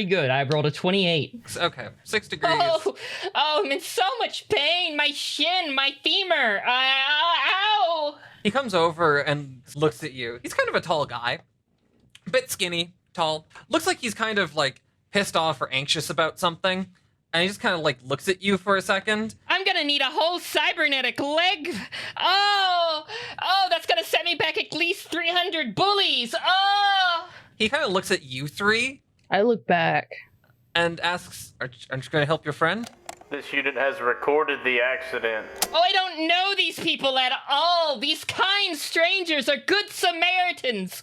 good. I rolled a 28. Okay, 6 degrees. Oh, I'm in so much pain. My shin, my femur. Ow. He comes over and looks at you. He's kind of a tall guy. A bit skinny, tall. Looks like he's kind of like pissed off or anxious about something. And he just kind of like looks at you for a second. I'm gonna need a whole cybernetic leg. Oh, that's gonna set me back at least 300 bullies. Oh. He kind of looks at you three I look back. and asks, aren't you going to help your friend? This unit has recorded the accident. Oh, I don't know these people at all. These kind strangers are good Samaritans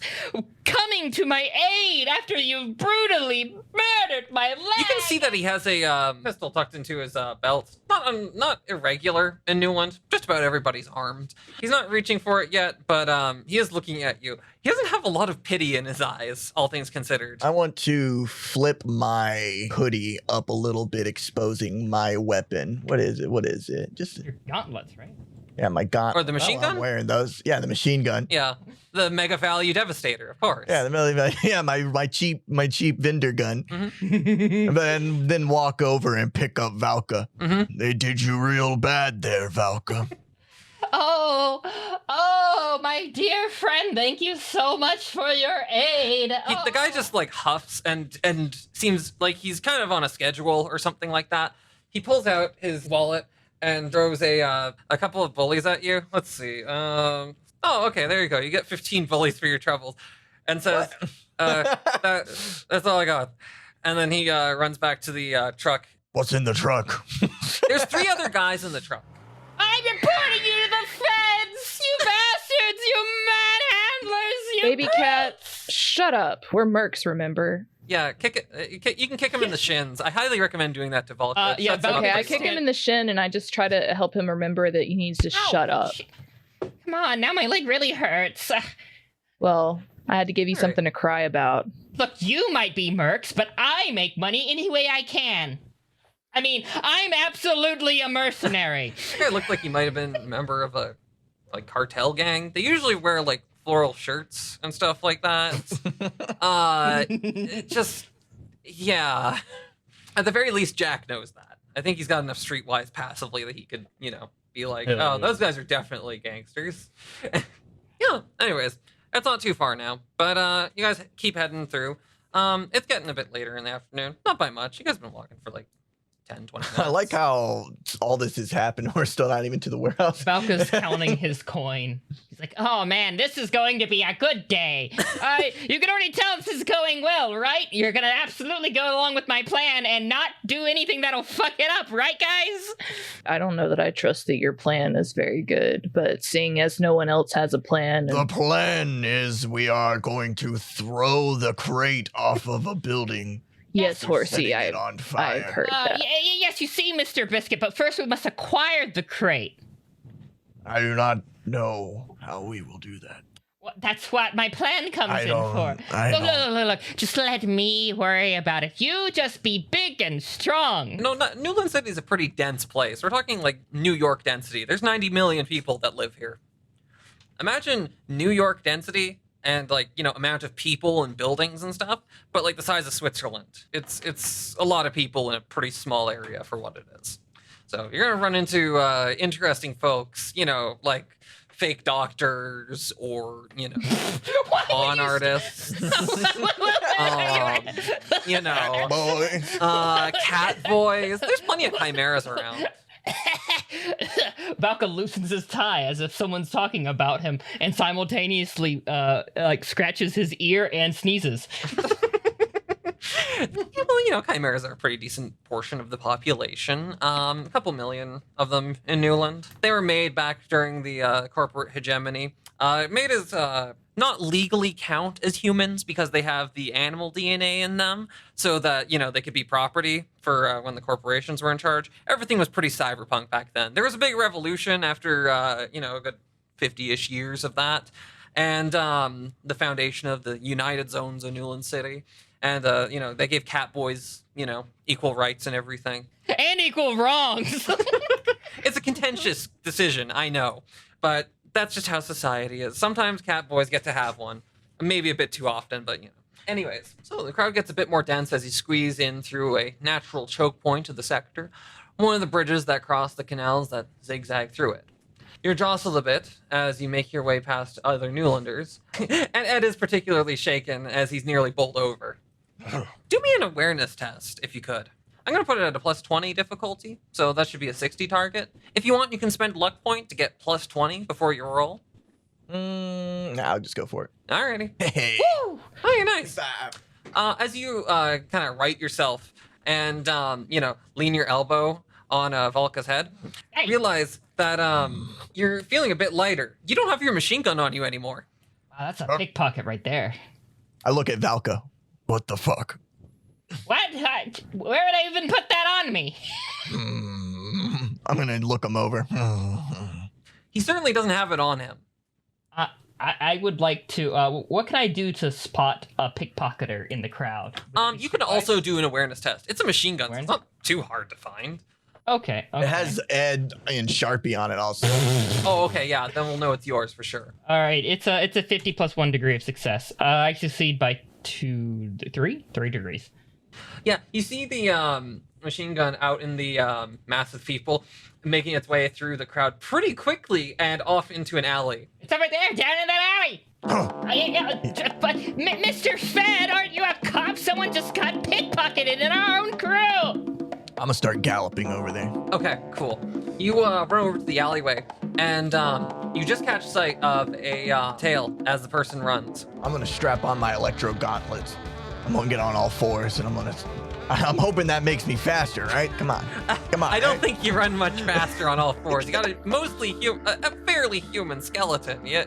coming to my aid after you brutally murdered my leg. You can see that he has a pistol tucked into his belt. Not irregular in Newland. Just about everybody's armed. He's not reaching for it yet, but he is looking at you. He doesn't have a lot of pity in his eyes, all things considered. I want to flip my hoodie up a little bit, exposing my weapon. What is it? Just Your gauntlets, right? yeah, my gun. Or the machine gun? I'm wearing those. Yeah, the machine gun. Yeah, the Mega Value Devastator, of course. Yeah, my cheap vendor gun. Mm-hmm. And then walk over and pick up Valka. Mm-hmm. They did you real bad there, Valka. Oh, my dear friend, thank you so much for your aid. The guy just like huffs and seems like he's kind of on a schedule or something like that. He pulls out his wallet and throws a couple of bullies at you. Let's see. Oh, okay, there you go. You get 15 bullies for your troubles, and says, "That's all I got." And then he runs back to the truck. What's in the truck? There's 3 other guys in the truck. I'm reporting you to the feds, you bastards, you manhandlers, you Baby cat, shut up. We're mercs, remember? Yeah, kick it. You can kick him in the shins. I highly recommend doing that to Volta. Yeah, Shuts him up Okay, I pretty kick slow. him in the shin and I just try to help him remember that he needs to shut up. Come on, now my leg really hurts. Well, I had to give you All right. something to cry about. Look, you might be mercs, but I make money any way I can. I mean, I'm absolutely a mercenary. This guy looked like he might have been a member of a cartel gang. They usually wear like floral shirts and stuff like that. It just, yeah. At the very least, Jack knows that. I think he's got enough streetwise passively that he could, be like, Hell yeah. those guys are definitely gangsters. Yeah. Anyways, that's not too far now, but you guys keep heading through. It's getting a bit later in the afternoon. Not by much. You guys have been walking for like 10, 20 minutes. I like how all this has happened. We're still not even to the warehouse. Valka's counting his coin. He's like, oh man, this is going to be a good day. You can already tell this is going well, right? You're gonna absolutely go along with my plan and not do anything that'll fuck it up, right guys? I don't know that I trust that your plan is very good, but seeing as no one else has a plan, The and plan is we are going to throw the crate off of a building. yes, setting Horsey, it on fire. I've heard that. Yes, you see, Mr. Biscuit, but first we must acquire the crate. I do not know how we will do that. Well, that's what my plan comes I in don't- for. I Look, don't- look, just let me worry about it. You just be big and strong. No, Newland City is a pretty dense place. We're talking like New York density. There's 90 million people that live here. Imagine New York density and like, amount of people and buildings and stuff, but like the size of Switzerland. It's a lot of people in a pretty small area for what it is. So you're going to run into interesting folks, like fake doctors or, con artists, Boy. cat boys. There's plenty of chimeras around. Valka loosens his tie as if someone's talking about him and simultaneously scratches his ear and sneezes. Well, chimeras are a pretty decent portion of the population. A couple million of them in Newland. They were made back during the corporate hegemony. Made as not legally count as humans because they have the animal DNA in them, so that they could be property for when the corporations were in charge. Everything was pretty cyberpunk back then. There was a big revolution after a good 50-ish years of that, and the foundation of the United Zones of Newland City. And, they gave cat boys, equal rights and everything. And equal wrongs. It's a contentious decision, I know. But that's just how society is. Sometimes cat boys get to have one. Maybe a bit too often, but, Anyways, so the crowd gets a bit more dense as you squeeze in through a natural choke point of the sector. One of the bridges that cross the canals that zigzag through it. You're jostled a bit as you make your way past other Newlanders, and Ed is particularly shaken as he's nearly bowled over. Do me an awareness test, if you could. I'm going to put it at a plus 20 difficulty, so that should be a 60 target. If you want, you can spend luck point to get plus 20 before you roll. Nah, I'll just go for it. Alrighty. Hey. Woo! Oh, you're nice. As you kind of right yourself and, lean your elbow on Valka's head, realize that you're feeling a bit lighter. You don't have your machine gun on you anymore. Wow, that's a pickpocket right there. I look at Valka. What the fuck? What? Where would I even put that on me? I'm gonna look him over. He certainly doesn't have it on him. I would like to. What can I do to spot a pickpocketer in the crowd? You can also do an awareness test. It's a machine gun, so it's not too hard to find. Okay. It has Ed and Sharpie on it also. Oh, okay, yeah. Then we'll know it's yours for sure. All right. It's a 50 plus 1 degree of success. I succeed by 3 degrees. Yeah, you see the machine gun out in the mass of people, making its way through the crowd pretty quickly and off into an alley. It's over there, down in that alley. But Mr. Fed, aren't you a cop? Someone just got pickpocketed in our own crew. I'm gonna start galloping over there. Okay, cool. You run over to the alleyway, and you just catch sight of a tail as the person runs. I'm gonna strap on my electro gauntlets. I'm gonna get on all fours, and I'm hoping that makes me faster, right? Come on. I don't think you run much faster on all fours. You got a fairly human skeleton. You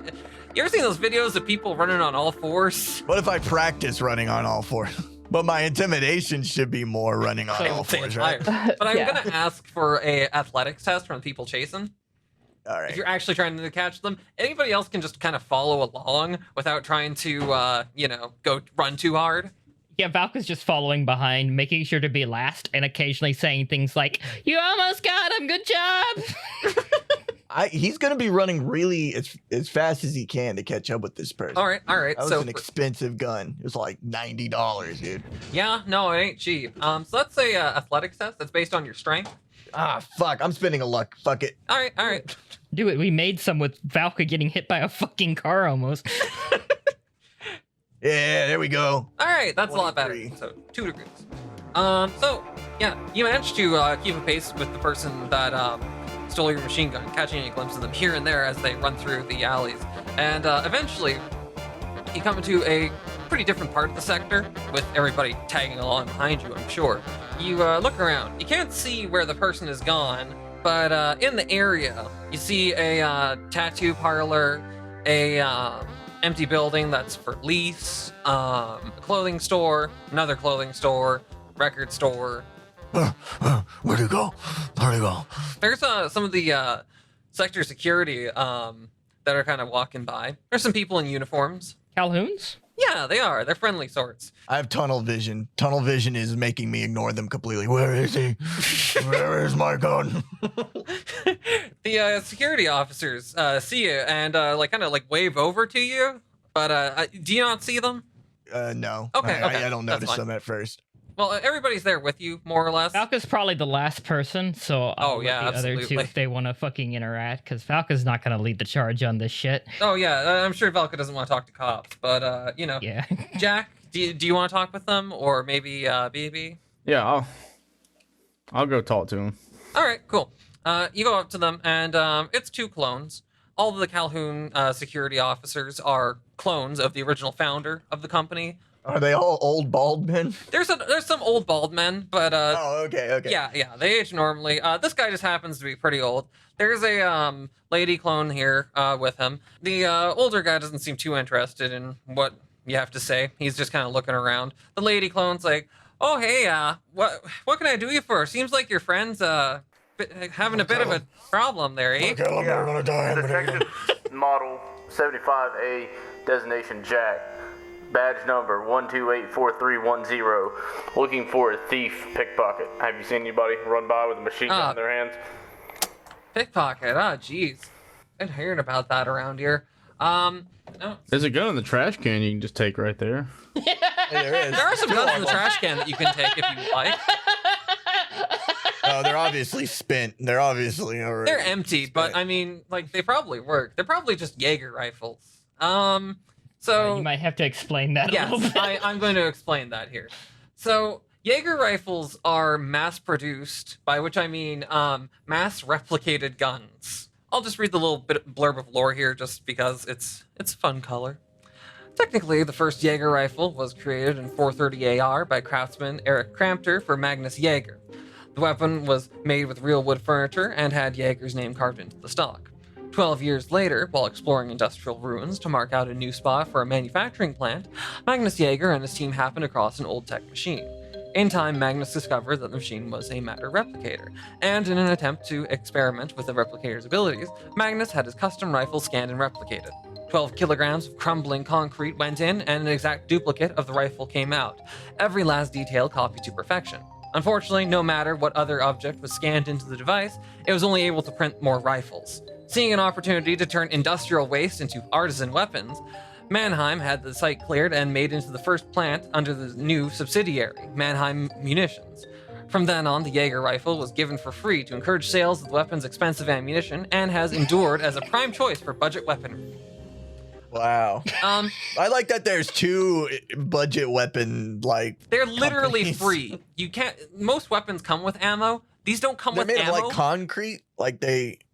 ever seen those videos of people running on all fours? What if I practice running on all fours? But my intimidation should be more running on all fours, right? But I'm gonna ask for a athletics test from the people chasing. All right. If you're actually trying to catch them, anybody else can just kind of follow along without trying to, go run too hard. Yeah, Valka's just following behind, making sure to be last, and occasionally saying things like, "You almost got him, good job!" He's going to be running really as fast as he can to catch up with this person. All right. That was an expensive gun. It was like $90, dude. Yeah, no, it ain't cheap. So that's a athletics test that's based on your strength. Ah, fuck. I'm spending a luck. Fuck it. All right. Do it. We made some with Valka getting hit by a fucking car almost. Yeah, there we go. All right, that's 23. a lot better. So 2 degrees. You managed to keep a pace with the person that stole your machine gun, catching a glimpse of them here and there as they run through the alleys. And eventually, you come into a pretty different part of the sector, with everybody tagging along behind you, I'm sure. You look around. You can't see where the person is gone, but in the area, you see a tattoo parlor, a empty building that's for lease, a clothing store, another clothing store, record store. Where'd he go? There's some of the sector security that are kind of walking by. There's some people in uniforms. Calhoun's? Yeah, they are. They're friendly sorts. I have tunnel vision. Tunnel vision is making me ignore them completely. Where is he? Where is my gun? The security officers see you and wave over to you. But do you not see them? No. Okay, I don't that's notice fine. them at first. Well, everybody's there with you, more or less. Valka's probably the last person, so I'll let the other absolutely. two if they want to fucking interact, because Valka's not going to lead the charge on this shit. Oh, yeah, I'm sure Valka doesn't want to talk to cops, but, Yeah. Jack, do you want to talk with them, or maybe BB? Yeah, I'll go talk to him. All right, cool. You go up to them, and it's 2 clones. All of the Calhoun security officers are clones of the original founder of the company. Are they all old bald men? There's some old bald men, but okay. yeah, they age normally. This guy just happens to be pretty old. There's a lady clone here with him. The older guy doesn't seem too interested in what you have to say. He's just kind of looking around. The lady clone's like, "Oh hey, what can I do you for? Seems like your friend's having a bit of a problem there, eh?" Okay, I'm never gonna die. Detective Model 75A, designation Jack. Badge number 1284310. Looking for a thief pickpocket. Have you seen anybody run by with a machine gun in their hands? Pickpocket. Oh, jeez. Been hearing about that around here. No. There's a gun in the trash can you can just take right there. There is. There are some guns in the trash can that you can take if you like. No, they're obviously spent. They're obviously already They're empty, but spent. I mean, like, they probably work. They're probably just Jaeger rifles. So You might have to explain that a little yes, bit. I'm going to explain that here. So Jaeger rifles are mass-produced, by which I mean mass-replicated guns. I'll just read the little bit blurb of lore here, just because it's a fun color. Technically, the first Jaeger rifle was created in 430 AR by craftsman Eric Crampter for Magnus Jaeger. The weapon was made with real wood furniture and had Jaeger's name carved into the stock. 12 years later, while exploring industrial ruins to mark out a new spot for a manufacturing plant, Magnus Jaeger and his team happened across an old tech machine. In time, Magnus discovered that the machine was a matter replicator, and in an attempt to experiment with the replicator's abilities, Magnus had his custom rifle scanned and replicated. 12 kilograms of crumbling concrete went in, and an exact duplicate of the rifle came out. Every last detail copied to perfection. Unfortunately, no matter what other object was scanned into the device, it was only able to print more rifles. Seeing an opportunity to turn industrial waste into artisan weapons, Mannheim had the site cleared and made into the first plant under the new subsidiary, Mannheim Munitions. From then on, the Jaeger rifle was given for free to encourage sales of the weapon's expensive ammunition and has endured as a prime choice for budget weaponry. Wow. I like that there's two budget weapon, like, They're literally companies. free. You can't. Most weapons come with ammo. These don't come They're with made ammo. of like concrete. Like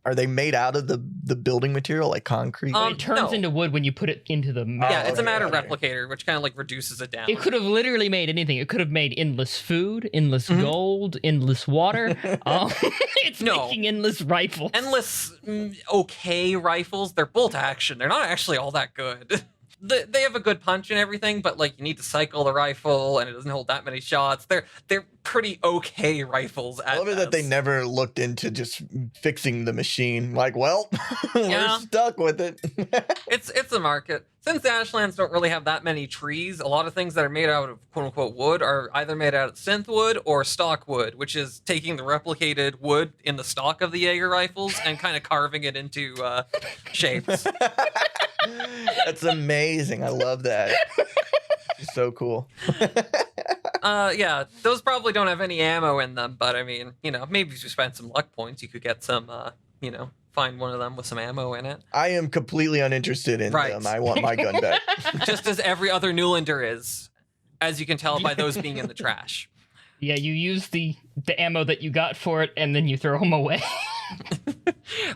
are they made out of the building material like concrete? Um, It turns no. into wood when you put it into the mouth. Yeah, it's a okay, matter okay. replicator, which kind of like reduces it down. It could have literally made anything. It could have made endless food, endless gold, endless water. It's No. making endless rifles. Endless okay rifles. They're bolt action. They're not actually all that good. They have a good punch and everything, but like you need to cycle the rifle, and it doesn't hold that many shots. They're pretty okay rifles. I At love it that they best. never looked into just fixing the machine. Like, well, we're Yeah. stuck with it. It's a market. Since the Ashlands don't really have that many trees, a lot of things that are made out of quote unquote wood are either made out of synth wood or stock wood, which is taking the replicated wood in the stock of the Jaeger rifles and kind of carving it into shapes. That's amazing. I love that. It's so cool. Yeah, those probably don't have any ammo in them, but I mean, maybe if you spend some luck points, you could get some, find one of them with some ammo in it. I am completely uninterested in Right. them. I want my gun back. Just as every other Newlander is, as you can tell by those being in the trash. Yeah, you use the ammo that you got for it, and then you throw them away.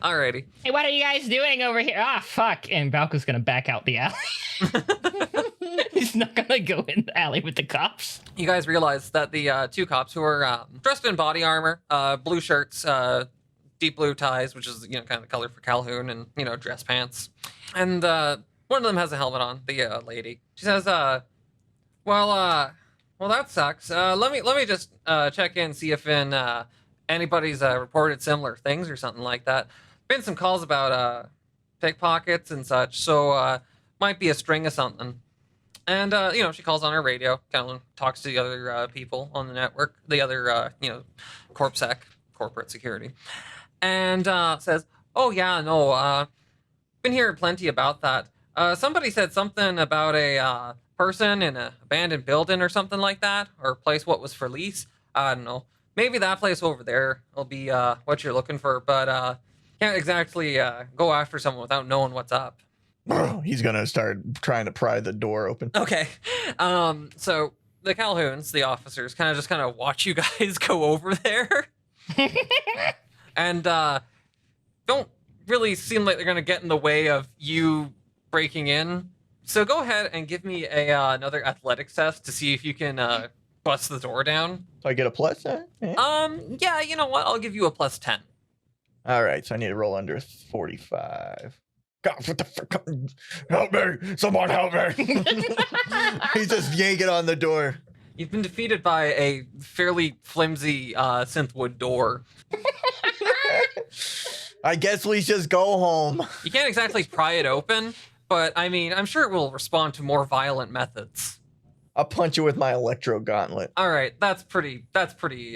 Alrighty. Hey, what are you guys doing over here? Ah, fuck. And Valka's gonna back out the alley. He's not gonna go in the alley with the cops. You guys realize that the two cops who are dressed in body armor, blue shirts, deep blue ties, which is kind of the color for Calhoun, and dress pants, and one of them has a helmet on. The lady, she says, well, that sucks. Let me just check in, see if anybody's reported similar things or something like that. Been some calls about pickpockets and such, so might be a string of something. And she calls on her radio, kind of talks to the other people on the network, the other corpsec, corporate security, and says, "Oh yeah, no, been hearing plenty about that. Somebody said something about a person in an abandoned building or something like that, or a place what was for lease. I don't know. Maybe that place over there will be what you're looking for, but can't exactly go after someone without knowing what's up." He's gonna start trying to pry the door open. Okay. So the Calhouns, the officers, kind of watch you guys go over there. And don't really seem like they're gonna get in the way of you breaking in. So go ahead and give me another athletics test to see if you can bust the door down. So I get a plus? Yeah. Yeah, you know what? I'll give you a plus 10. All right, so I need to roll under 45. God, what the fuck? Help me! Someone help me! He's just yanking on the door. You've been defeated by a fairly flimsy synthwood door. I guess we just go home. You can't exactly pry it open, but I mean, I'm sure it will respond to more violent methods. I'll punch you with my electro gauntlet, All right, that's pretty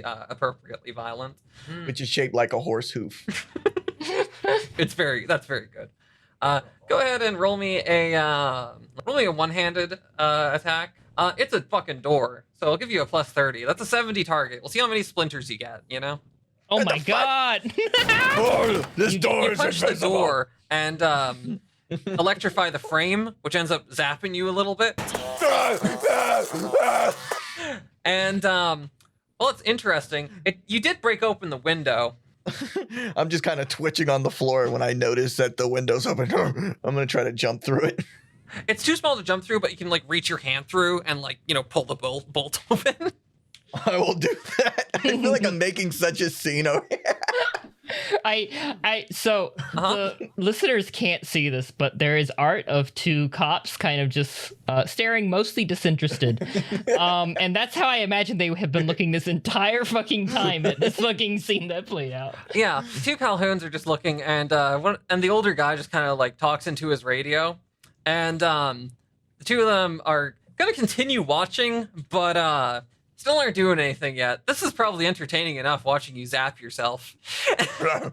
appropriately violent. which is shaped like a horse hoof. That's very good. Go ahead and roll me a one-handed attack. It's a fucking door, so I'll give you a plus 30. That's a 70 target. We'll see how many splinters you get. Oh What my the fuck? god! Oh, this door You is punch the invisible. door and electrify the frame, which ends up zapping you a little bit. And well, it's interesting. You did break open the window. I'm just kind of twitching on the floor when I notice that the window's open. I'm gonna try to jump through it. It's too small to jump through, but you can like reach your hand through and like pull the bolt open. I will do that. I feel like I'm making such a scene over here. So the listeners can't see this, but there is art of two cops kind of just staring mostly disinterested. And that's how I imagine they have been looking this entire fucking time at this fucking scene that played out. Yeah, the two Calhouns are just looking, and the older guy just kind of like talks into his radio, and the two of them are gonna continue watching, but still aren't doing anything yet. This is probably entertaining enough watching you zap yourself. All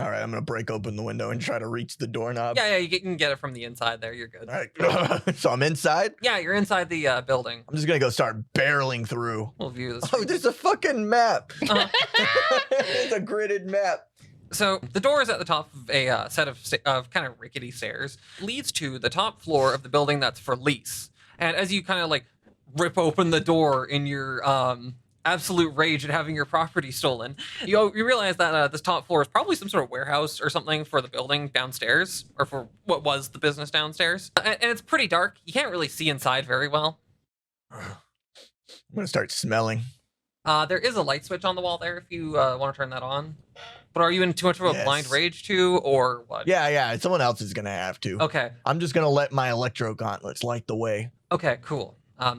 right, I'm gonna break open the window and try to reach the doorknob. Yeah, you can get it from the inside there. You're good. All right. So I'm inside. Yeah, you're inside the building. I'm just gonna go start barreling through. We'll view this. Oh, there's a fucking map. Uh-huh. It's a gridded map. So the door is at the top of a set of kind of rickety stairs, leads to the top floor of the building that's for lease. And as you kind of like rip open the door in your absolute rage at having your property stolen, you realize that this top floor is probably some sort of warehouse or something for the building downstairs, or for what was the business downstairs. And it's pretty dark. You can't really see inside very well. I'm gonna start smelling. There is a light switch on the wall there if you want to turn that on. But are you in too much of a Yes. blind rage too, or what? Yeah. Someone else is gonna have to. Okay. I'm just gonna let my electro gauntlets light the way. Okay. Cool.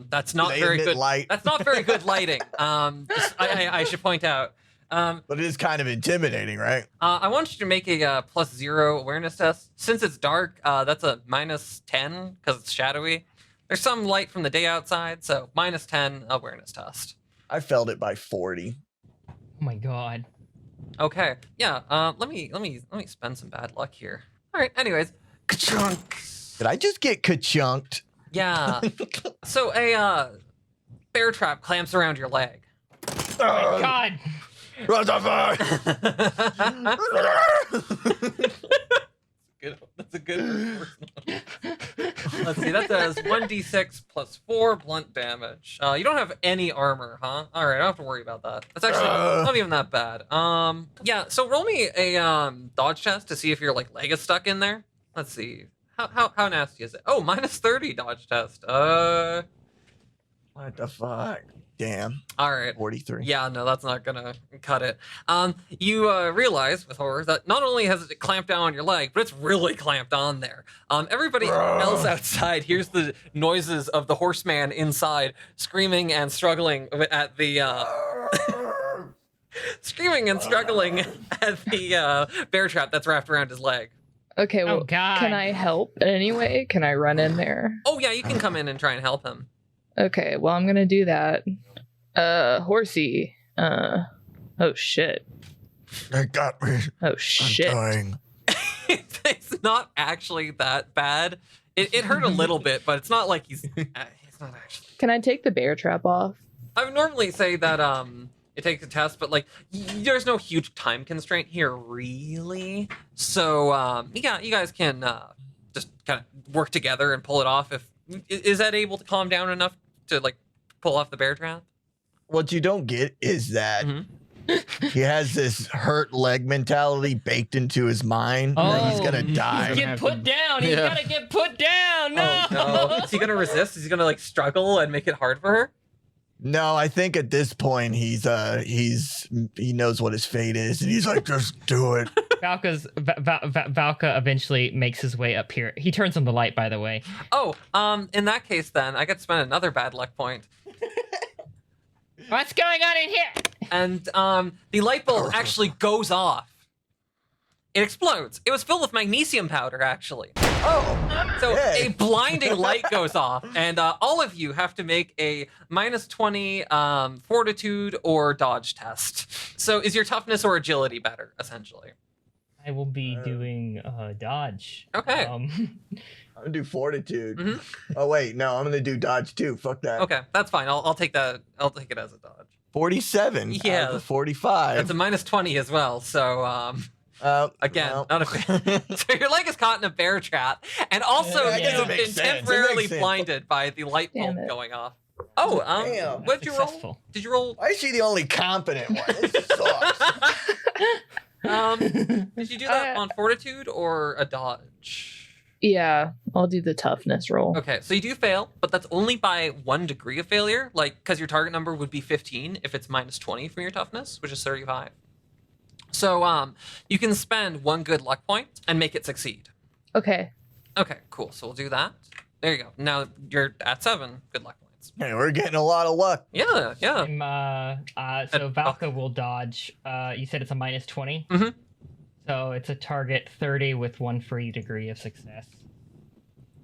That's not They very emit good. light. That's not very good lighting. I should point out. But it is kind of intimidating, right? I want you to make a +0 awareness test. Since it's dark, that's a -10 because it's shadowy. There's some light from the day outside, so -10 awareness test. I failed it by 40. Oh my god. Okay. Yeah. Let me spend some bad luck here. All right. Anyways, ka-chunk. Did I just get ka-chunked? Yeah. So a bear trap clamps around your leg. Oh my god. What the fuck? That's a good. Let's see. That does 1d6 plus 4 blunt damage. You don't have any armor, huh? All right. I don't have to worry about that. That's actually not even that bad. Yeah. So roll me a dodge test to see if your like leg is stuck in there. Let's see. How nasty is it? Oh, -30 dodge test. What the fuck? Damn. All right. 43. Yeah, no, that's not gonna cut it. You realize with horror that not only has it clamped down on your leg, but it's really clamped on there. Everybody else outside hears the noises of the horseman inside screaming and struggling at the bear trap that's wrapped around his leg. Okay, well, Oh, God. can I help in any way? Can I run in there? Oh yeah, you can come in and try and help him. Okay, well, I'm gonna do that. Horsey. Oh shit. They got me. Oh shit. I'm dying. It's not actually that bad. It hurt a little bit, but it's not like he's. It's not actually. Can I take the bear trap off? I would normally say that it takes a test, but like there's no huge time constraint here, really. So yeah, you guys can just kind of work together and pull it off. Is that able to calm down enough to like pull off the bear trap? What you don't get is that Mhm. he has this hurt leg mentality baked into his mind that he's gonna Oh, die. He's get put down. He's Yeah. gotta get put down. No. Oh, no. Is he gonna resist? Is he gonna like struggle and make it hard for her? No, I think at this point he knows what his fate is, and he's like, just do it. Valka eventually makes his way up here. He turns on the light, by the way. Oh, in that case, then I get to spend another bad luck point. What's going on in here? And the light bulb actually goes off. It explodes. It was filled with magnesium powder, actually. Oh, So hey. a blinding light goes off, and all of you have to make a -20 fortitude or dodge test. So is your toughness or agility better, essentially? I will be doing dodge. Okay. I'm gonna do fortitude. Mhm. Oh wait, no, I'm gonna do dodge too. Fuck that. Okay, that's fine. I'll take that. I'll take it as a dodge. 47. Yeah. Out of the 45. That's a minus 20 as well. So, again, well. not a fan. So your leg is caught in a bear trap, and also I guess it you've makes been sense. It temporarily makes sense. blinded by the light Damn bulb it. going off. Oh, Damn. what did you roll? Successful. Did you roll? Why is she the only competent one? This sucks. Did you do that on fortitude or a dodge? Yeah, I'll do the toughness roll. Okay, so you do fail, but that's only by 1 degree of failure, like, because your target number would be 15 if it's minus 20 from your toughness, which is 35. So, you can spend 1 good luck point and make it succeed. Okay. Okay, cool. So we'll do that. There you go. Now you're at 7 good luck points. Hey, we're getting a lot of luck. Yeah, yeah. So Valka will dodge. You said it's a minus 20? Mhm. So it's a target 30 with 1 free degree of success.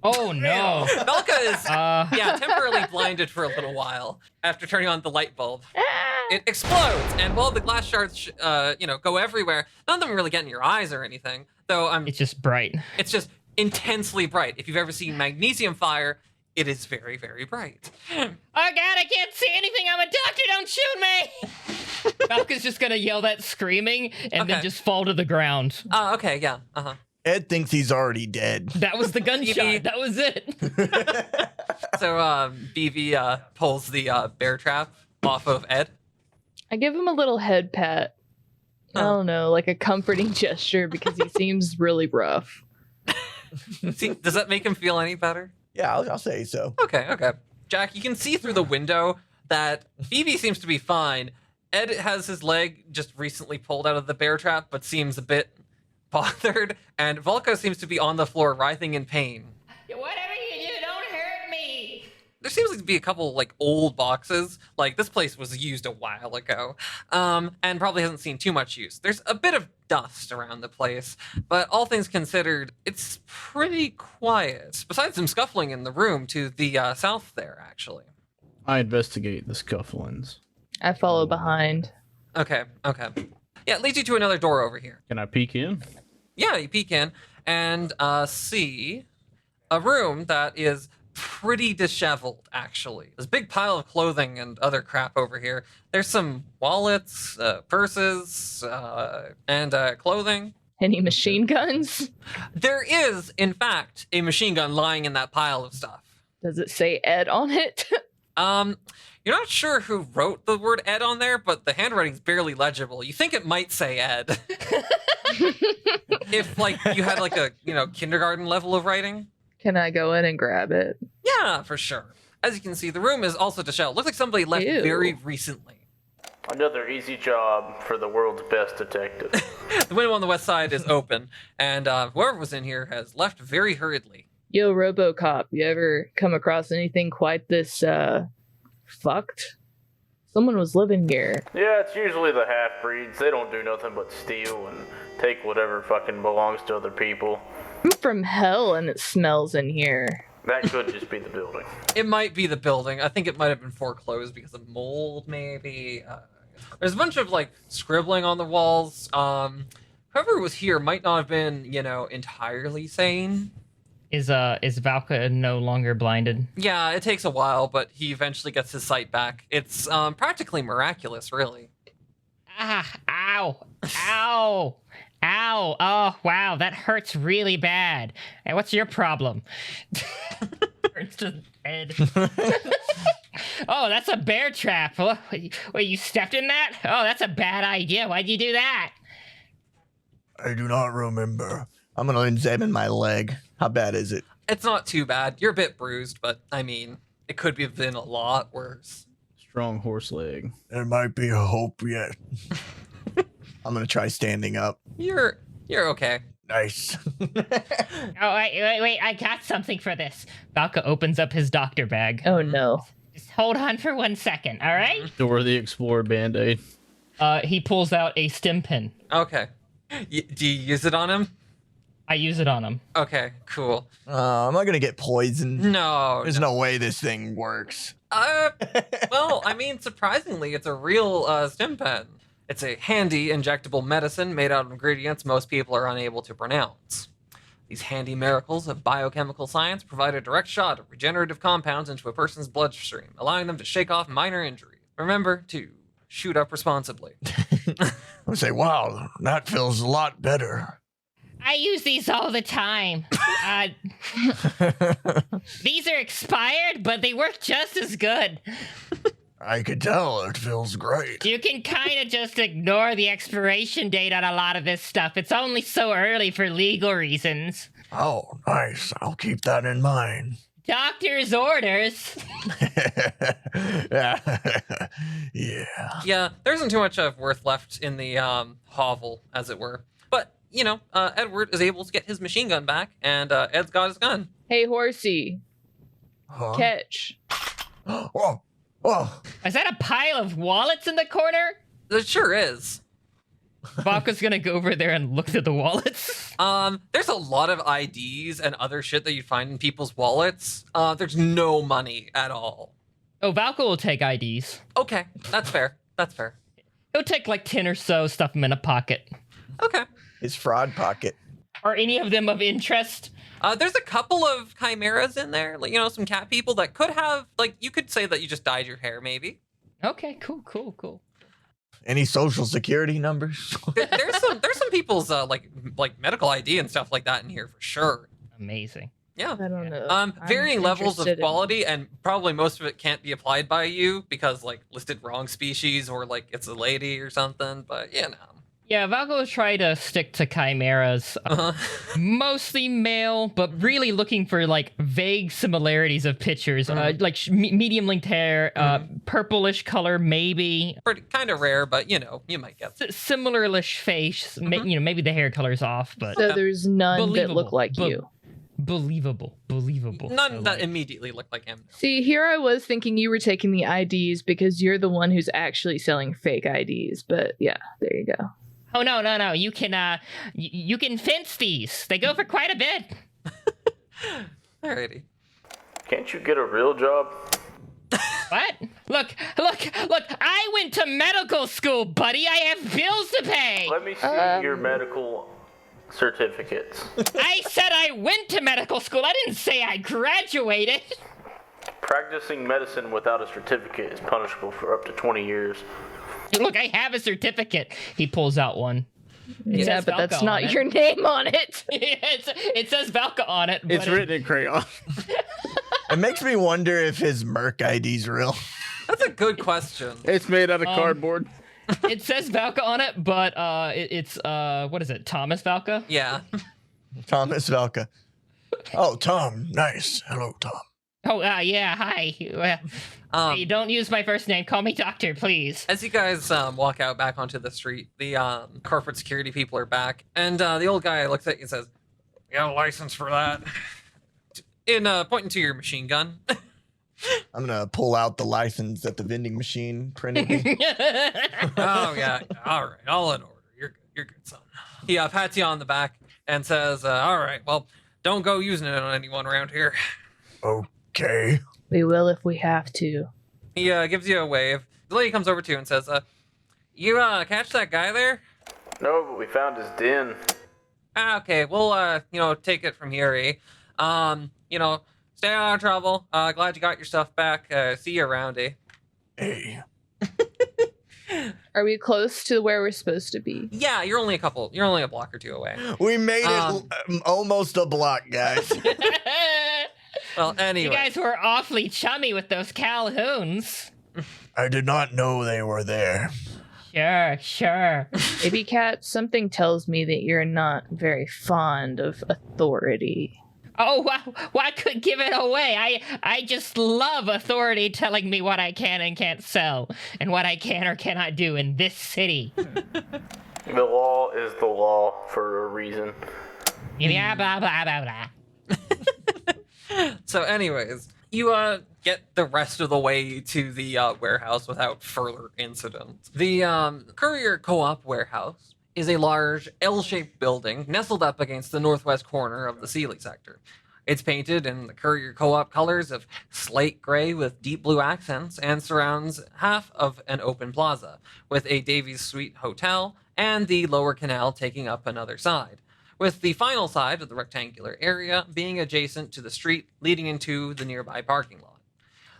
Oh no! Valka is Yeah, temporarily blinded for a little while after turning on the light bulb. Ah! It explodes, and while the glass shards, go everywhere, none of them really get in your eyes or anything. Though it's just bright. it's just intensely bright. If you've ever seen magnesium fire, it is very, very bright. Oh god, I can't see anything! I'm a doctor, don't shoot me! Valka's just gonna yell that screaming and then Okay. just fall to the ground. Okay, yeah, Ed thinks he's already dead. That was the gunshot, that was it! So BV pulls the bear trap off of Ed. I give him a little head pat. I Oh. don't know, like a comforting gesture because he seems really rough. See, does that make him feel any better? Yeah, I'll say so. Okay. Jack, you can see through the window that Phoebe seems to be fine. Ed has his leg just recently pulled out of the bear trap, but seems a bit bothered. And Volko seems to be on the floor, writhing in pain. Whatever you do, don't hurt me! There seems to be a couple, like, old boxes. Like, this place was used a while ago. And probably hasn't seen too much use. There's a bit of dust around the place, but all things considered, it's pretty quiet. Besides some scuffling in the room to the south there, actually. I investigate the scufflings. I follow behind. Okay. Yeah, it leads you to another door over here. Can I peek in? Yeah, you peek in and see a room that is pretty disheveled, actually. There's a big pile of clothing and other crap over here. There's some wallets, purses, and clothing. Any machine guns? There is, in fact, a machine gun lying in that pile of stuff. Does it say Ed on it? You're not sure who wrote the word Ed on there, but the handwriting's barely legible. You think it might say Ed. If, like, you had, like, a, kindergarten level of writing. Can I go in and grab it? Yeah, for sure. As you can see, the room is also disheveled. Looks like somebody left Ew. very recently. Another easy job for the world's best detective. The window on the west side is open, and whoever was in here has left very hurriedly. Yo, RoboCop, you ever come across anything quite this, fucked? Someone was living here. Yeah, it's usually the half-breeds. They don't do nothing but steal and take whatever fucking belongs to other people. I'm from hell and it smells in here. That could just be the building. It might be the building. I think it might have been foreclosed because of mold, maybe. There's a bunch of, like, scribbling on the walls. Whoever was here might not have been, entirely sane. Is Valka no longer blinded? Yeah, it takes a while, but he eventually gets his sight back. It's practically miraculous, really. Ah, ow, ow, ow, oh, wow, that hurts really bad. Hey, what's your problem? Turns to Ed. Oh, that's a bear trap. Wait, you stepped in that? Oh, that's a bad idea. Why'd you do that? I do not remember. I'm gonna examine my leg. How bad is it? It's not too bad. You're a bit bruised, but, I mean, it could have been a lot worse. Strong horse leg. There might be a hope yet. I'm gonna try standing up. You're okay. Nice. Oh, wait, I got something for this. Valka opens up his doctor bag. Oh no. Just hold on for 1 second, all right? Dora the Explorer Band-Aid. He pulls out a stim pin. Okay. Do you use it on him? I use it on him. Okay, cool. I'm not gonna get poisoned. No. There's no way this thing works. Well, I mean, surprisingly, it's a real stim pen. It's a handy injectable medicine made out of ingredients most people are unable to pronounce. These handy miracles of biochemical science provide a direct shot of regenerative compounds into a person's bloodstream, allowing them to shake off minor injuries. Remember to shoot up responsibly. I say, wow, that feels a lot better. I use these all the time. These are expired, but they work just as good. I could tell it feels great. You can kind of just ignore the expiration date on a lot of this stuff. It's only so early for legal reasons. Oh, nice. I'll keep that in mind. Doctor's orders. Yeah. Yeah, there isn't too much of worth left in the hovel, as it were. But, Edward is able to get his machine gun back, and Ed's got his gun. Hey, horsey. Huh? Catch. Whoa. Whoa. Is that a pile of wallets in the corner? It sure is. Valka's gonna go over there and look at the wallets. There's a lot of IDs and other shit that you find in people's wallets. There's no money at all. Oh, Valka will take IDs. Okay, that's fair. That's fair. He'll take like 10 or so, stuff them in a pocket. Okay. His fraud pocket. Are any of them of interest? There's a couple of chimeras in there, like, some cat people that could have, like, you could say that you just dyed your hair, maybe. Okay, cool. Any social security numbers? There's some people's like medical ID and stuff like that in here for sure. Amazing. Yeah. I don't know. Varying I'm levels of interested in- quality, and probably most of it can't be applied by you because, like, listed wrong species or, like, it's a lady or something, but, Yeah, Valka will try to stick to chimeras. Mostly male, but really looking for, like, vague similarities of pictures. Like, medium-length hair, purplish color, maybe. Pretty kind of rare, but, you might get Similar-ish face. Maybe the hair color's off, but... So there's none that Believable. look like you. Believable. none that immediately look like him. See, here I was thinking you were taking the IDs because you're the one who's actually selling fake IDs. But yeah, there you go. Oh, no. You can, you can fence these. They go for quite a bit. Alrighty. Can't you get a real job? What? Look, I went to medical school, buddy. I have bills to pay. Let me see your medical certificates. I said I went to medical school. I didn't say I graduated. Practicing medicine without a certificate is punishable for up to 20 years. Look, I have a certificate. He pulls out one. It Yeah, says but Valka that's on not it. your name on it. It says Valka on it. It's but written in crayon. It makes me wonder if his M.E.R.C. ID's real. That's a good question. It's made out of cardboard. It says Valka on it, but it's what is it? Thomas Valka? Yeah. Thomas Valka. Oh, Tom. Nice. Hello, Tom. Oh, yeah. Hi. Hey, don't use my first name. Call me Doctor, please. As you guys walk out back onto the street, the corporate security people are back, and the old guy looks at you and says, "You got a license for that?" Pointing to your machine gun. I'm going to pull out the license that the vending machine printed me. Oh yeah, all right, all in order. You're good, son. He pats you on the back and says, "All right, well, don't go using it on anyone around here." Okay. We will if we have to. He gives you a wave. The lady comes over to you and says, "You catch that guy there?" No, but we found his den. Okay, we'll take it from here, eh? Stay out of trouble. Glad you got your stuff back. See you around, eh? Hey. Are we close to where we're supposed to be? Yeah, you're only a block or two away. We made it almost a block, guys. Well, anyway. You guys were awfully chummy with those Calhouns. I did not know they were there. Sure. Baby Cat, something tells me that you're not very fond of authority. Oh, why could give it away? I just love authority telling me what I can and can't sell, and what I can or cannot do in this city. The law is the law for a reason. Blah, blah, blah, blah, blah. So anyways, you get the rest of the way to the warehouse without further incident. The Courier Co-op warehouse is a large L-shaped building nestled up against the northwest corner of the Sealy sector. It's painted in the Courier Co-op colors of slate gray with deep blue accents and surrounds half of an open plaza, with a Davies Suite hotel and the lower canal taking up another side, with the final side of the rectangular area being adjacent to the street leading into the nearby parking lot.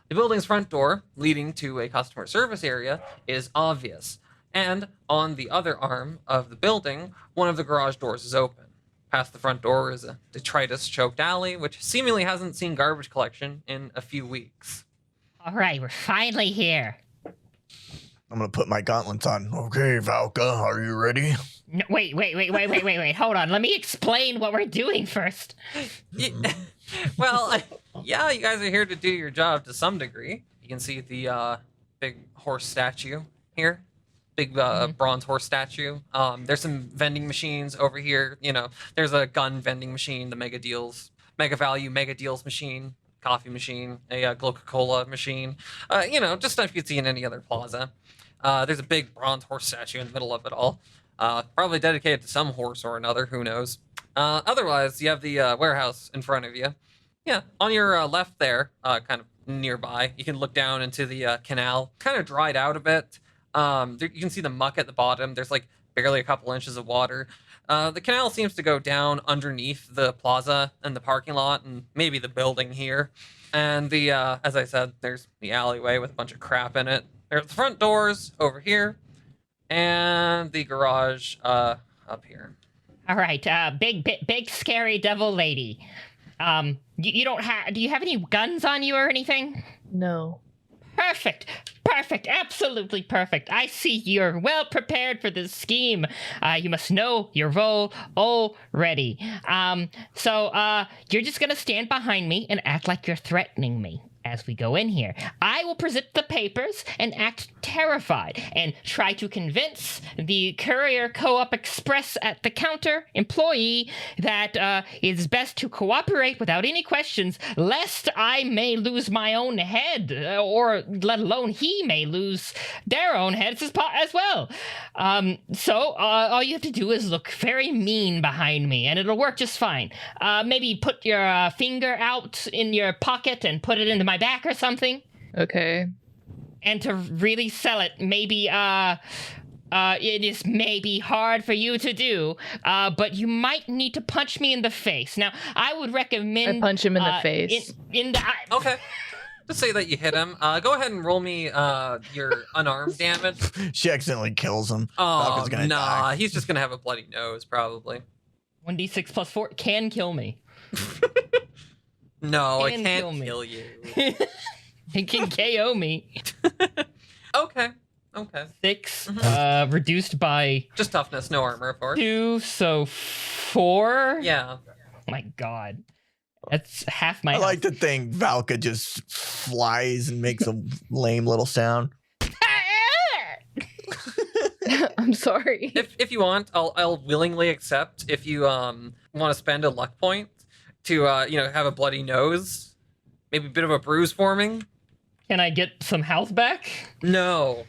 The building's front door, leading to a customer service area, is obvious. And on the other arm of the building, one of the garage doors is open. Past the front door is a detritus-choked alley, which seemingly hasn't seen garbage collection in a few weeks. All right, we're finally here. I'm gonna put my gauntlets on. Okay, Valka, are you ready? No, wait. Hold on. Let me explain what we're doing first. Well, yeah, you guys are here to do your job to some degree. You can see the big horse statue here. Big bronze horse statue. There's some vending machines over here. You know, there's a gun vending machine, the Mega Value Mega Deals machine, coffee machine, a Coca-Cola machine. You know, just stuff you'd see in any other plaza. There's a big bronze horse statue in the middle of it all. Probably dedicated to some horse or another, who knows. Otherwise, you have the warehouse in front of you. Yeah, on your left there, kind of nearby, you can look down into the canal. Kind of dried out a bit. You can see the muck at the bottom. There's like barely a couple inches of water. The canal seems to go down underneath the plaza and the parking lot and maybe the building here. And the, as I said, there's the alleyway with a bunch of crap in it. There's the front doors over here and the garage up here. All right, big scary devil lady. You don't have? Do you have any guns on you or anything? No. Perfect, absolutely perfect. I see you're well prepared for this scheme. You must know your role already. So you're just gonna stand behind me and act like you're threatening me as we go in here. I will present the papers and act terrified and try to convince the Courier Co-op Express at the counter employee that it's best to cooperate without any questions, lest I may lose my own head, or let alone he may lose their own heads as well. So all you have to do is look very mean behind me, and it'll work just fine. Maybe put your finger out in your pocket and put it into my back or something. Okay. And to really sell it, maybe it is maybe hard for you to do, but you might need to punch me in the face. Now, I would recommend I punch him in the face. In the eye. Okay. Just say that you hit him. Go ahead and roll me your unarmed damage. She accidentally kills him. Oh, Falcon's gonna nah. die. He's just going to have a bloody nose, probably. 1d6 plus 4 can kill me. No, I Can can't kill me. kill you. It can KO me. Okay. 6, reduced by Just toughness, no armor, of course. 2, so 4? Yeah. Oh my god. That's half my I health. like to think Valka just flies and makes a lame little sound. I'm sorry. If you want, I'll willingly accept if you want to spend a luck point to have a bloody nose, maybe a bit of a bruise forming. Can I get some health back? No.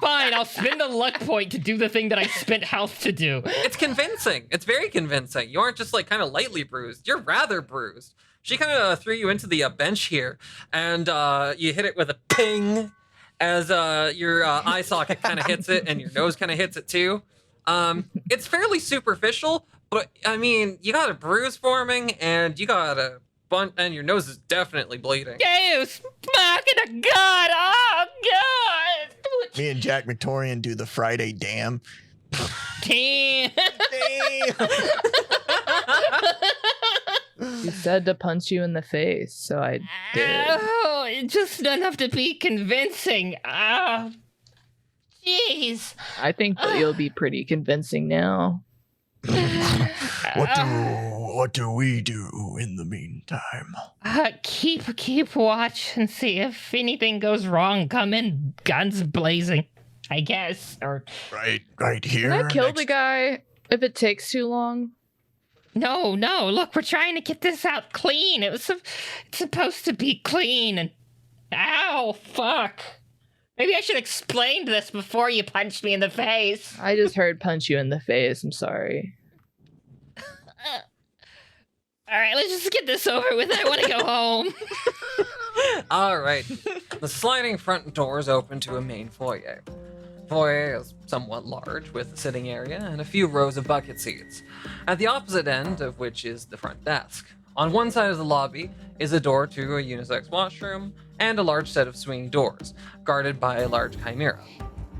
Fine, I'll spend a luck point to do the thing that I spent health to do. It's convincing. It's very convincing. You aren't just like kind of lightly bruised. You're rather bruised. She kind of threw you into the bench here, and you hit it with a ping as your eye socket kind of hits it, and your nose kind of hits it too. It's fairly superficial, but I mean, you got a bruise forming, and you got a bunt, and your nose is definitely bleeding. You smoking a god! Oh god! Me and Jack McTorian do the Friday damn. Damn! Damn. You said to punch you in the face, so I did. Oh, it's just enough to be convincing. Oh, jeez. I think that you'll be pretty convincing now. What do we do in the meantime? Keep watch and see if anything goes wrong. Come in, guns blazing, I guess. Or Right here. Can I kill next- the guy if it takes too long? no. Look, we're trying to get this out clean. It's supposed to be clean. And ow, fuck. Maybe I should explain this before you punch me in the face. I just heard punch you in the face. I'm sorry. All right, let's just get this over with. I want to go home. All right. The sliding front doors open to a main foyer. Foyer is somewhat large, with a sitting area and a few rows of bucket seats, at the opposite end of which is the front desk. On one side of the lobby is a door to a unisex washroom and a large set of swinging doors, guarded by a large chimera.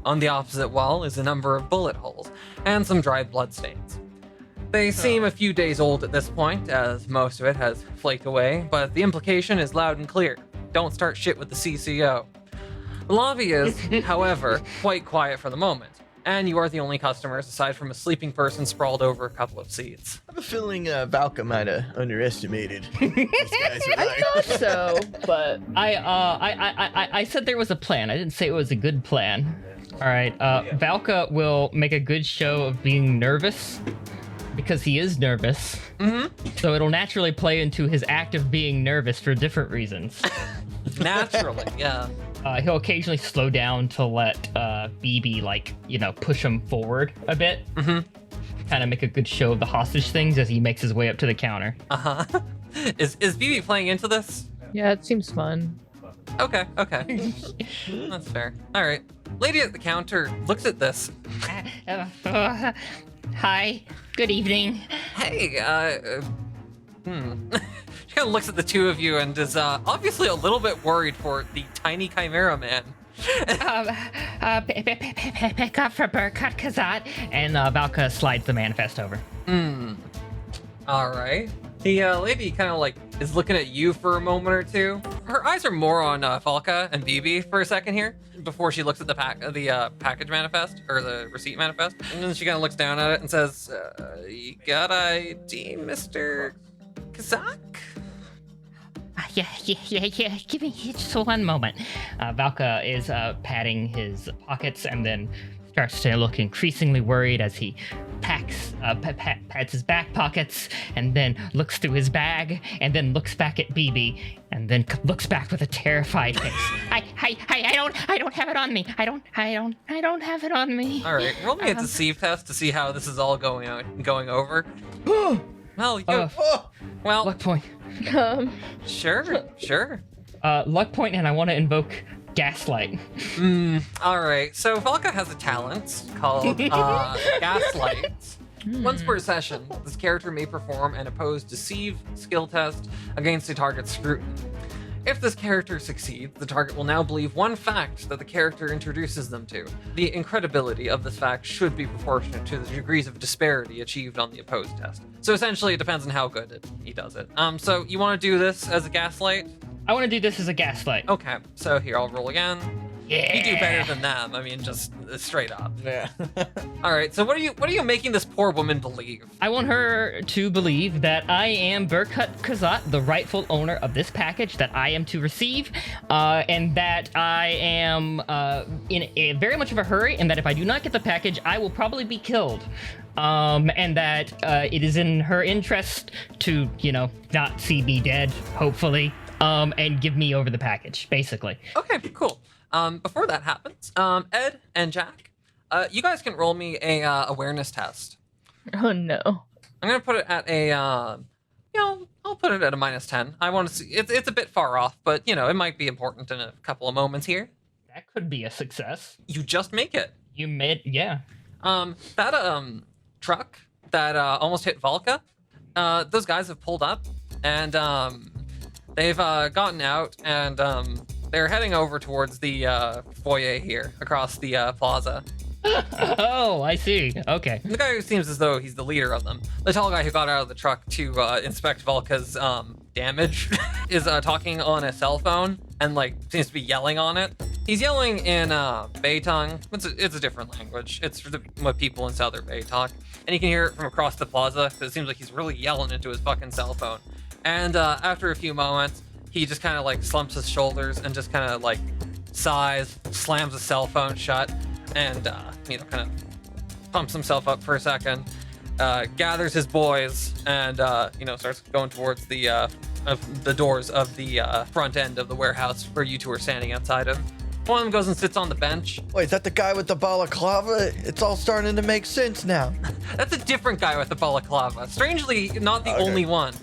On the opposite wall is a number of bullet holes and some dried bloodstains. They seem a few days old at this point, as most of it has flaked away, but the implication is loud and clear. Don't start shit with the CCO. The lobby is, however, quite quiet for the moment, and you are the only customers aside from a sleeping person sprawled over a couple of seats. I have a feeling Valka might have underestimated these guys. I thought so, but I said there was a plan. I didn't say it was a good plan. All right, Valka will make a good show of being nervous because he is nervous. So it'll naturally play into his act of being nervous for different reasons. Naturally, yeah. He'll occasionally slow down to let BB, like, push him forward a bit. Kind of make a good show of the hostage things as he makes his way up to the counter. Is BB playing into this? yeah, it seems fun. Okay. That's fair. All right. Lady at the counter looks at this. Hi, good evening. Hey, She kind of looks at the two of you and is obviously a little bit worried for the tiny chimera man. Pick up for Burkut Kazat, and Valka slides the manifest over. All right. The lady kind of is looking at you for a moment or two. Her eyes are more on Valka and BB for a second here before she looks at the package manifest or the receipt manifest, and then she kind of looks down at it and says, "You got ID, Mr. Kazak?" Yeah. Give me just one moment. Valka is patting his pockets and then starts to look increasingly worried as he pats his back pockets and then looks through his bag and then looks back at BB and then looks back with a terrified face. I don't have it on me. I don't have it on me. All right, roll me a deceive test to see how this is all going over. Well, well, Luck point. Sure. Luck point, and I want to invoke Gaslight. All right. So Valka has a talent called Gaslight. Once per session, this character may perform an opposed deceive skill test against a target's scrutiny. If this character succeeds, the target will now believe one fact that the character introduces them to. The incredibility of this fact should be proportionate to the degrees of disparity achieved on the opposed test. So essentially, it depends on how good he does it. So you want to do this as a gaslight? I want to do this as a gaslight. Okay, so here, I'll roll again. Yeah. You do better than them. I mean, just straight up. Yeah. All right, so what are you making this poor woman believe? I want her to believe that I am Burkut Kazat, the rightful owner of this package that I am to receive, and that I am in a very much of a hurry, and that if I do not get the package, I will probably be killed. And that it is in her interest to, not see me dead, hopefully, and give me over the package, basically. Okay, cool. Before that happens, Ed and Jack, you guys can roll me a awareness test. Oh no. I'm gonna put it at a, I'll put it at a -10. I want to see. It's a bit far off, but it might be important in a couple of moments here. That could be a success. You just make it. You made, yeah. That truck that almost hit Valka, those guys have pulled up and they've gotten out and they're heading over towards the foyer here across the plaza. Oh, I see. Okay. The guy who seems as though he's the leader of them, the tall guy who got out of the truck to inspect Valka's damage, is talking on a cell phone and seems to be yelling on it. He's yelling in Bay tongue. It's a different language. It's what people in Southern Bay talk, and you can hear it from across the plaza. It seems like he's really yelling into his fucking cell phone. And after a few moments, he just kind of slumps his shoulders and just kind of sighs, slams the cell phone shut, and kind of pumps himself up for a second, gathers his boys, and starts going towards the doors of the front end of the warehouse where you two are standing outside of. One of them goes and sits on the bench. Wait, is that the guy with the balaclava? It's all starting to make sense now. That's a different guy with the balaclava. Strangely, not the only one.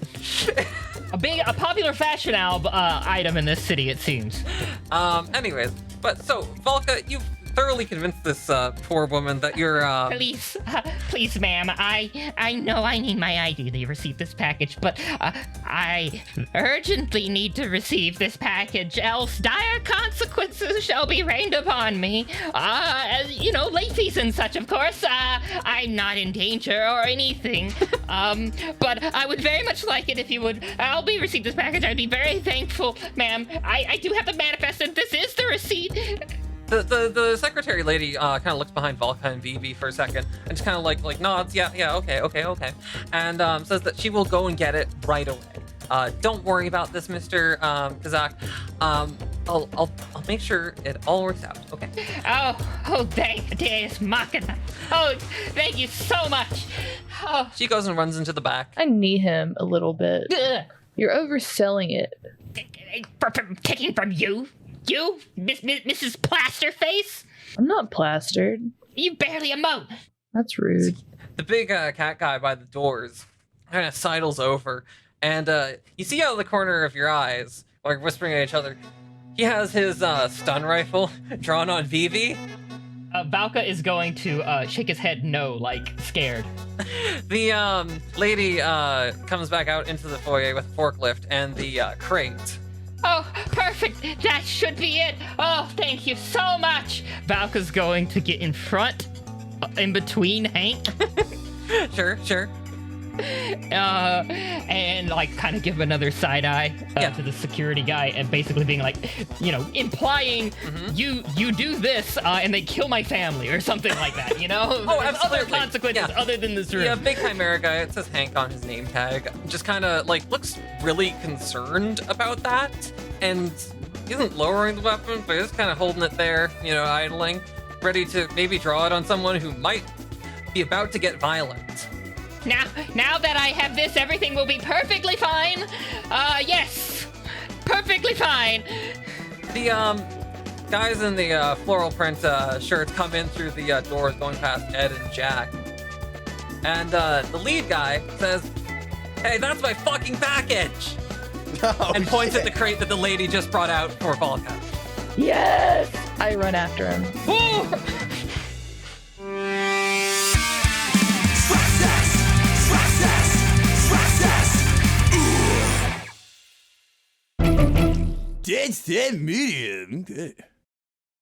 A popular fashion item in this city, it seems. Anyways, but so Valka, thoroughly convince this poor woman that you're Please, ma'am. I know I need my ID to receive this package, but I urgently need to receive this package, else dire consequences shall be rained upon me. Late fees and such, of course. I'm not in danger or anything. But I would very much like it if you would help me receive this package. I'd be very thankful, ma'am. I do have the manifest, and this is the receipt. The secretary lady kind of looks behind Valka and Vivi for a second and just kind of like nods, yeah, okay, and says that she will go and get it right away. Don't worry about this, Mr. Kazak. I'll make sure it all works out. Okay. Oh, thank Deus Machina. Oh, thank you so much. Oh. She goes and runs into the back. I knee him a little bit. You're overselling it. Taking from you? You, Mrs. Plasterface? I'm not plastered. You barely emote. That's rude. The big cat guy by the doors kind of sidles over, and you see out of the corner of your eyes, like whispering at each other, he has his stun rifle drawn on Vivi. Valka is going to shake his head no, like scared. The lady comes back out into the foyer with a forklift and the crate. Oh, perfect. That should be it. Oh, thank you so much. Valka's going to get in front, in between Hank. Sure. And like kind of give another side eye to the security guy and basically being like, implying you do this and they kill my family or something like that, Oh, There's absolutely. other consequences other than this room. Yeah, big chimera guy, it says Hank on his name tag, just kind of like looks really concerned about that and isn't lowering the weapon, but is kind of holding it there, idling, ready to maybe draw it on someone who might be about to get violent. Now that I have this, everything will be perfectly fine. Yes, perfectly fine. The guys in the floral print shirts come in through the doors going past Ed and Jack. And the lead guy says, "Hey, that's my fucking package!" And points at the crate that the lady just brought out for Valka. Yes! I run after him. Woo! Dead set medium. Good.